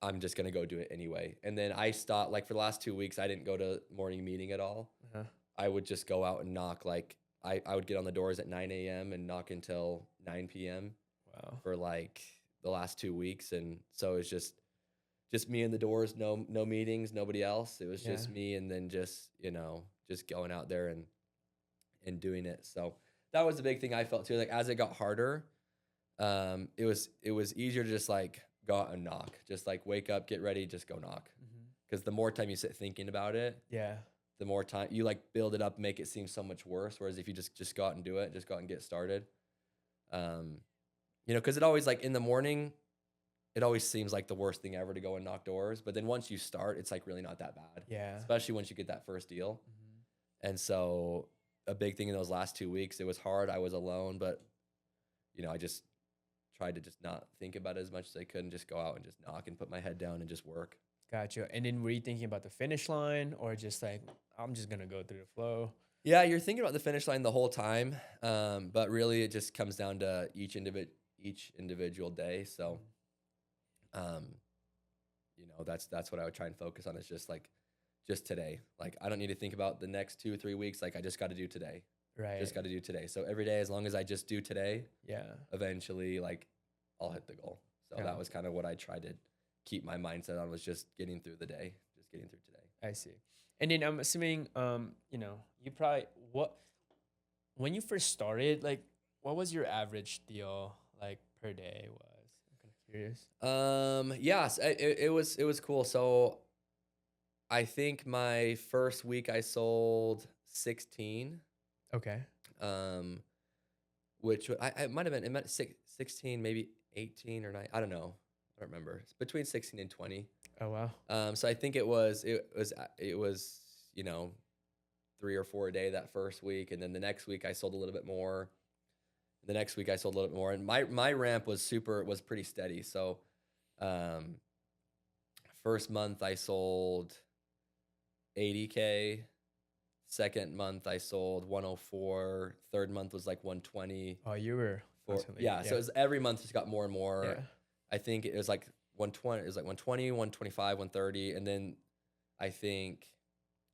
I'm just gonna go do it anyway. And then I stopped, like for the last 2 weeks, I didn't go to morning meeting at all. Uh-huh. I would just go out and knock. Like I would get on the doors at 9 a.m. and knock until 9 p.m. Wow. for like the last 2 weeks. And so it's just me in the doors, no meetings, nobody else. It was Yeah. just me, and then just going out there and doing it. So that was the big thing I felt too. Like as it got harder, it was easier to just like go out and knock. Just like wake up, get ready, just go knock. Mhm. Because the more time you sit thinking about it, Yeah. the more time you like build it up, make it seem so much worse. Whereas if you just go out and do it, just go out and get started. Um, because it always like in the morning, it always seems like the worst thing ever to go and knock doors. But then once you start, it's like really not that bad. Yeah. Especially once you get that first deal. Mhm. And so a big thing in those last 2 weeks, it was hard. I was alone, but I just tried to just not think about it as much as I could and just go out and just knock and put my head down and just work. Gotcha. And then were you thinking about the finish line or just like, I'm just gonna go through the flow? Yeah, you're thinking about the finish line the whole time, but really it just comes down to each individual day. So, um, that's what I would try and focus on is just today. Like I don't need to think about the next 2 3 weeks. Like I just got to do today. Right. Just got to do today. So every day, as long as I just do today, Yeah. eventually, like I'll hit the goal. So Yeah. that was kind of what I tried to keep my mindset on, was just getting through the day, just getting through today. I see. And then I'm assuming, you probably when you first started, like, what was your average deal like per day was? I'm kind of curious. Yes, it was cool. So I think my first week I sold 16, Okay. um, which I might have been, it meant 16, maybe 18 or 9. I don't know. I don't remember. It's between 16 and 20. Oh wow. So I think it was 3 or 4 a day that first week, and then the next week I sold a little bit more. The next week I sold a little bit more, and my ramp was pretty steady. So, um, first month I sold 80K. Second month I sold 104. Third month was like 120. Oh, you were constantly. Yeah, so it was every month just got more and more. Yeah. I think it was like 120. It was like 120, 125, 130, and then I think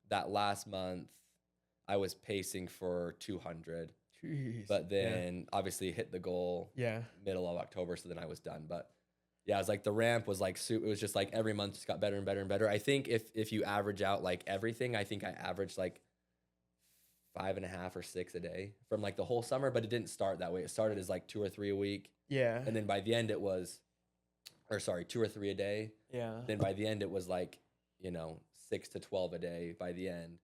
that last month I was pacing for 200. Jeez. But then obviously hit the goal Yeah. middle of October, so then I was done. But yeah, it was like the ramp was like it was just like every month just got better and better and better. I think if you average out like everything, I think I averaged like 5.5 or 6 a day from like the whole summer, but it didn't start that way. It started as like 2 or 3 a week, Yeah. and then by the end it was, or sorry, 2 or 3 a day. Yeah. Then by the end it was like 6 to 12 a day by the end.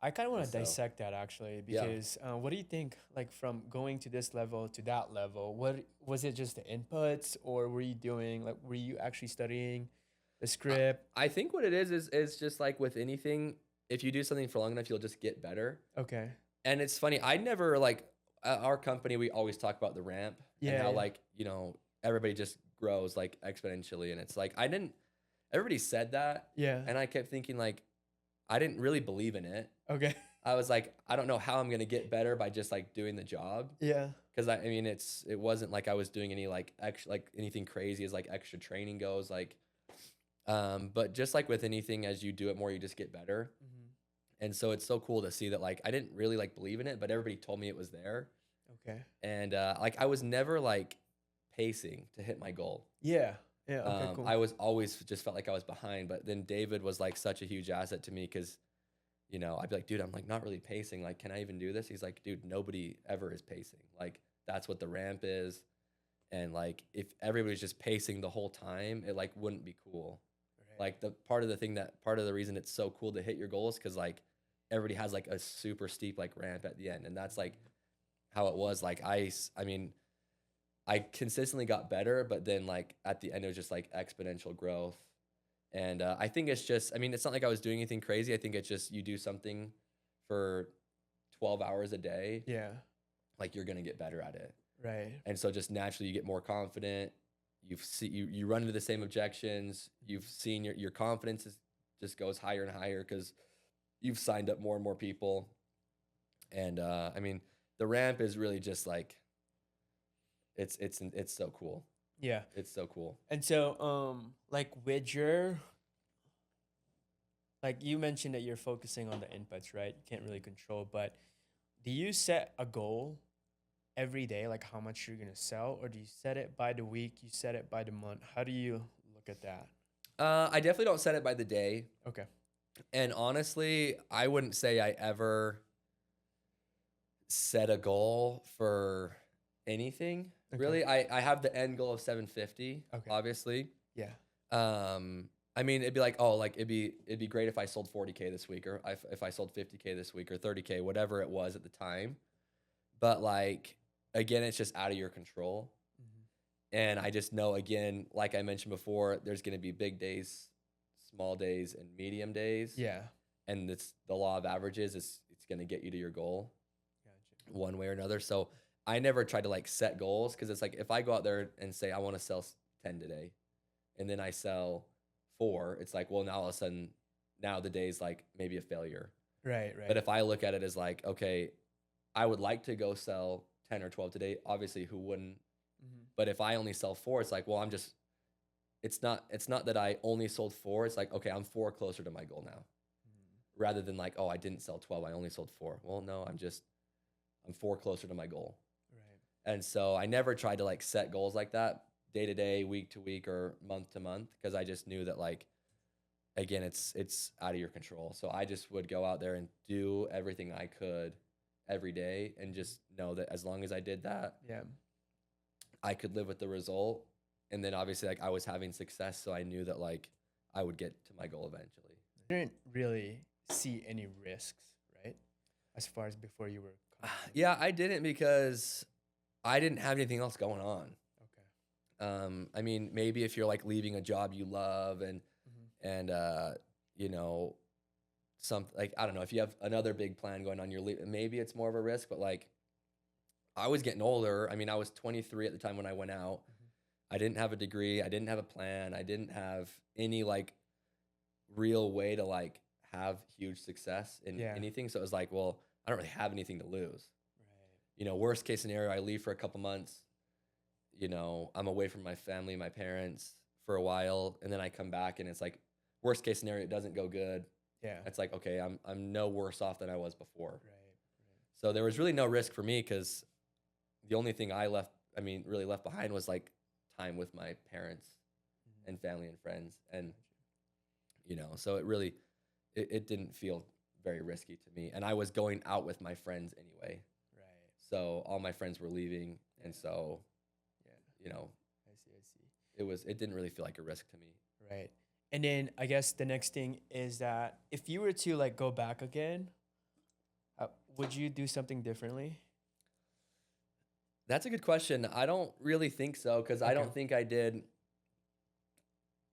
I kind of want to so- dissect that actually Yeah. because what do you think, like from going to this level to that level? What was it, just the inputs, or were you actually studying the script? I think what it is just like with anything, if you do something for long enough, you'll just get better. Okay. And it's funny, I never like at our company, we always talk about the ramp and Yeah, how yeah. like, everybody just grows like exponentially. And it's like, everybody said that. Yeah. And I kept thinking like, I didn't really believe in it. Okay. I was like, I don't know how I'm going to get better by just like doing the job. Yeah. Cause it wasn't like I was doing any like extra, like anything crazy as like extra training goes. Like, but just like with anything, as you do it more, you just get better. Mm-hmm. And so it's so cool to see that like I didn't really like believe in it, but everybody told me it was there. Okay. And like I was never like pacing to hit my goal. Yeah. Yeah. Okay. Cool. I was always just felt like I was behind. But then David was like such a huge asset to me because, you know, I'd be like, dude, I'm like not really pacing. Like, can I even do this? He's like, dude, nobody ever is pacing. Like, that's what the ramp is. And like, if everybody's just pacing the whole time, it like wouldn't be cool. Right. Like part of the reason it's so cool to hit your goals, because like everybody has like a super steep like ramp at the end, and that's like how it was. Like I mean, I consistently got better, but then like at the end it was just like exponential growth. And I think it's just, I mean, it's not like I was doing anything crazy. I think it's just you do something for 12 hours a day, Yeah. like you're gonna get better at it. Right. And so just naturally you get more confident. You run into the same objections. You've seen your confidence just goes higher and higher because you've signed up more and more people. And I mean, the ramp is really just like it's so cool. Yeah. It's so cool. And so, like with your, like you mentioned that you're focusing on the inputs, right? You can't really control, but do you set a goal every day, like how much you're gonna sell, or do you set it by the week? You set it by the month? How do you look at that? I definitely don't set it by the day. Okay. And honestly, I wouldn't say I ever set a goal for anything. Okay. Really, I have the end goal of 750, Okay. obviously. Yeah. I mean, it'd be like, oh, like it'd be great if I sold 40K this week, or if I sold 50K this week, or 30K, whatever it was at the time. But like, again, it's just out of your control. And I just know, again, like I mentioned before, there's going to be big days, small days, and medium days. Yeah. And it's the law of averages. It's going to get you to your goal Gotcha. one way or another. So I never try to like set goals, because it's like if I go out there and say I want to sell 10 today, and then I sell 4, it's like, well, now all of a sudden, now the day's like maybe a failure. Right. Right. But if I look at it as like, okay, I would like to go sell 10 or 12 today. Obviously, who wouldn't? But if I only sell 4, it's like, well, it's not that I only sold 4. It's like, okay, I'm 4 closer to my goal now. Rather than like, oh, I didn't sell 12, I only sold 4. Well, no, I'm 4 closer to my goal. Right. And so I never tried to like set goals like that day to day, week to week, or month to month, because I just knew that like, again, it's out of your control. So I just would go out there and do everything I could every day, and just know that as long as I did that, Yeah. I could live with the result. And then obviously like I was having success, so I knew that like I would get to my goal eventually. Didn't really see any risks, right? As far as before you were confident. Yeah, I didn't, because I didn't have anything else going on. Okay. I mean, maybe if you're like leaving a job you love, and you know, some like, I don't know, if you have another big plan going on, you're leaving, maybe it's more of a risk. But like, I was getting older. I mean, I was 23 at the time when I went out. I didn't have a degree. I didn't have a plan. I didn't have any like real way to like have huge success in Yeah. anything. So it was like, well, I don't really have anything to lose. Right. You know, worst case scenario, I leave for a couple months. You know, I'm away from my family, my parents for a while, and then I come back, and it's like, worst case scenario, it doesn't go good. Yeah. It's like, okay, I'm no worse off than I was before. Right. So there was really no risk for me, because the only thing really left behind was like time with my parents and family and friends. And, you know, so it didn't feel very risky to me. And I was going out with my friends anyway. Right. So all my friends were leaving. And so, Yeah. you know, I see. it didn't really feel like a risk to me. Right. And then I guess the next thing is that if you were to like go back again, would you do something differently? That's a good question. I don't really think so, because I Okay. don't think I did.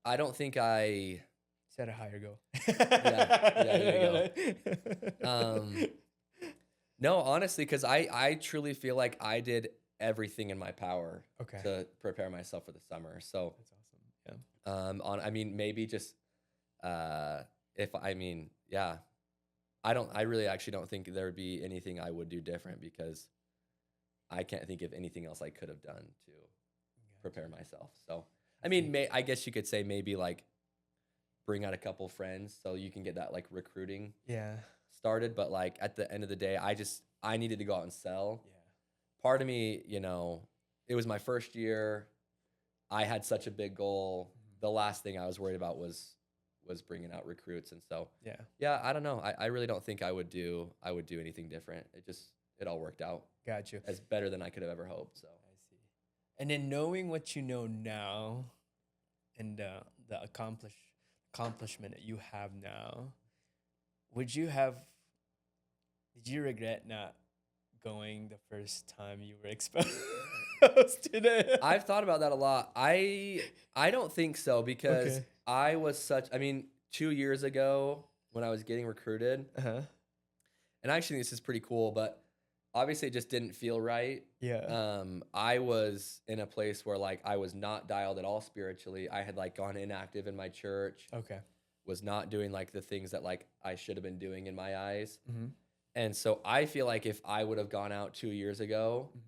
I don't think I. Set a higher goal. There you go. No, honestly, because I truly feel like I did everything in my power Okay. to prepare myself for the summer. So, That's awesome. Yeah. I mean, maybe just, yeah, I really actually don't think there would be anything I would do different, because I can't think of anything else I could have done to prepare myself. So, I mean, I guess you could say maybe like bring out a couple friends so you can get that like recruiting Yeah. started. But like at the end of the day, I needed to go out and sell. Yeah. Part of me, you know, it was my first year. I had such a big goal. The last thing I was worried about was was bringing out recruits. And so, Yeah. yeah, I don't know. I really don't think I would do anything different. It all worked out Got you. as better than I could have ever hoped. So I see. And then knowing what you know now and the accomplishment that you have now, would you have did you regret not going the first time you were exposed to the I've thought about that a lot. I don't think so because Okay. I was I mean, 2 years ago when I was getting recruited, Uh-huh. and I actually think this is pretty cool, but obviously it just didn't feel right. Yeah. I was in a place where like I was not dialed at all spiritually. I had like gone inactive in my church, Okay. was not doing like the things that like I should have been doing in my eyes. Mm-hmm. And so I feel like if I would have gone out 2 years ago, Mm-hmm.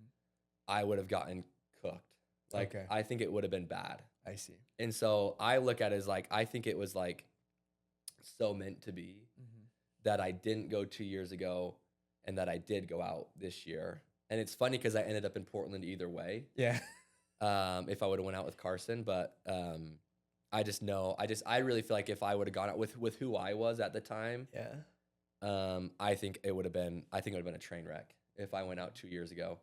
I would have gotten cooked. Like Okay. I think it would have been bad. I see. And so I look at it as like I think it was like so meant to be Mm-hmm. that I didn't go 2 years ago and that I did go out this year. And it's funny because I ended up in Portland either way. Yeah. If I would have went out with Carson, but I just know I really feel like if I would have gone out with who I was at the time, Yeah. I think it would have been a train wreck if I went out 2 years ago.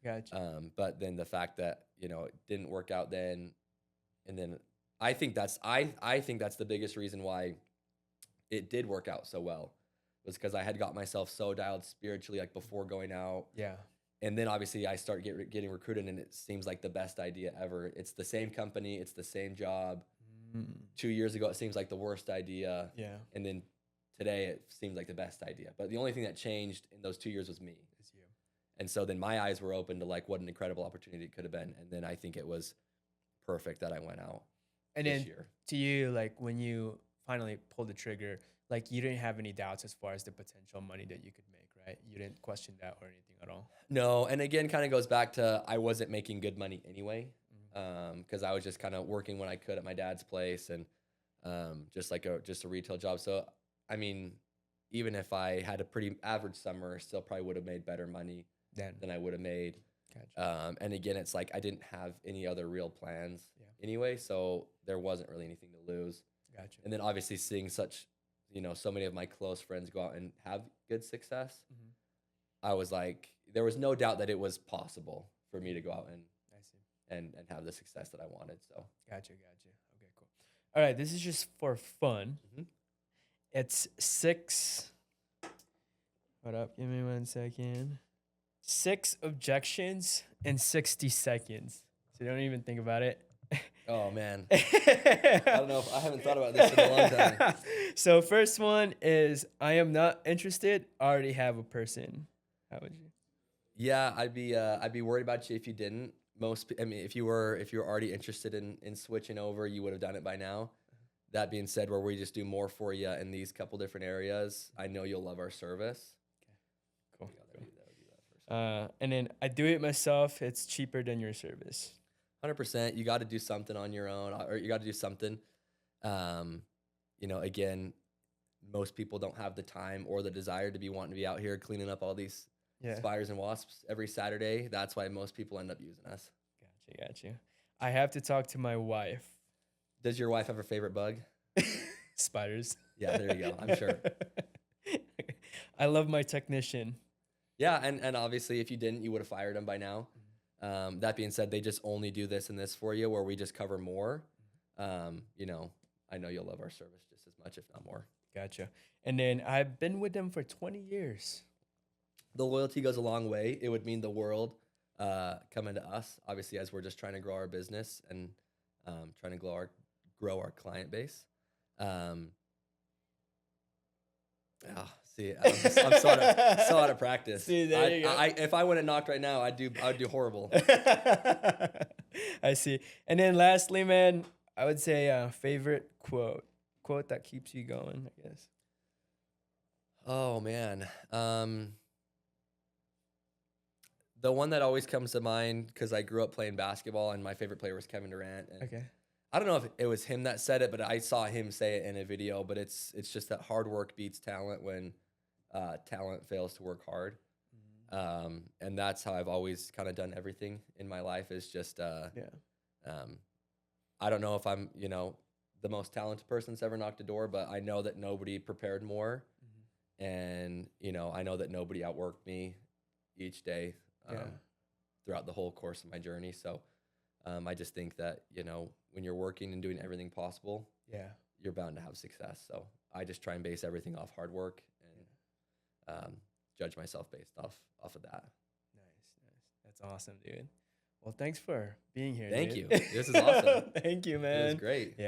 Gotcha. But then the fact that it didn't work out then, and then I think that's the biggest reason why it did work out so well was because I had got myself so dialed spiritually like before going out. Yeah. And then obviously I start getting recruited, and it seems like the best idea ever. It's the same company, it's the same job. Mm. 2 years ago, it seems like the worst idea. Yeah. And then today, it seems like the best idea. But the only thing that changed in those 2 years was me. It's you. And so then my eyes were open to like what an incredible opportunity it could have been. And then I think it was perfect that I went out And this then year. to you, like when you finally pulled the trigger, like you didn't have any doubts as far as the potential money that you could make, right? You didn't question that or anything at all. No, and again, kind of goes back to I wasn't making good money anyway, Mm-hmm. because I was just kind of working when I could at my dad's place and just like a retail job. So I mean, even if I had a pretty average summer, still probably would have made better money Then. than I would have made. Gotcha. And again, it's like I didn't have any other real plans Yeah. anyway, so there wasn't really anything to lose. Gotcha. And then obviously seeing so many of my close friends go out and have good success, Mm-hmm. I was like, there was no doubt that it was possible for me to go out I see. and have the success that I wanted. So Gotcha. Okay, cool. All right, this is just for fun. Mhm. It's 6. Hold up, give me 1 second. 6 objections in 60 seconds. So don't even think about it. oh man, I don't know if I haven't thought about this in a long time. So first one is I am not interested. I already have a person. How would you? Yeah, I'd be worried about you if you didn't. I mean, if you were already interested in switching over, you would have done it by now. That being said, where we just do more for you in these couple different areas, I know you'll love our service. Cool. Yeah, that would be that first. And then I do it myself. It's cheaper than your service. 100%. You got to do something on your own, or you got to do something. Again, most people don't have the time or the desire to be wanting to be out here cleaning up all these Yeah. spiders and wasps every Saturday. That's why most people end up using us. Gotcha. I have to talk to my wife. Does your wife have a favorite bug? Spiders. Yeah, there you go. I'm sure. I love my technician. Yeah, and obviously, if you didn't, you would have fired him by now. That being said, they just only do this and this for you, where we just cover more. I know you'll love our service just as much, if not more. Gotcha. And then I've been with them for 20 years. The loyalty goes a long way. It would mean the world coming to us, obviously, as we're just trying to grow our business and trying to grow our client base. I'm so out of practice. See, there you go. If I went and knocked right now, I'd do horrible. I see. And then lastly, man, I would say favorite quote that keeps you going, I guess. Oh man, the one that always comes to mind, because I grew up playing basketball and my favorite player was Kevin Durant. And Okay. I don't know if it was him that said it, but I saw him say it in a video. But it's just that hard work beats talent when talent fails to work hard. And that's how I've always kind of done everything in my life, is just Yeah. I don't know if I'm the most talented person that's ever knocked a door, but I know that nobody prepared more. And, you know, I know that nobody outworked me each day Yeah. throughout the whole course of my journey. So I just think that, you know, when you're working and doing everything possible, Yeah. you're bound to have success. So I just try and base everything off hard work and judge myself based off of that. Nice. That's awesome, dude. Well, thanks for being here, Thank dude. you. This is awesome. Thank you, It was man. great. Yeah.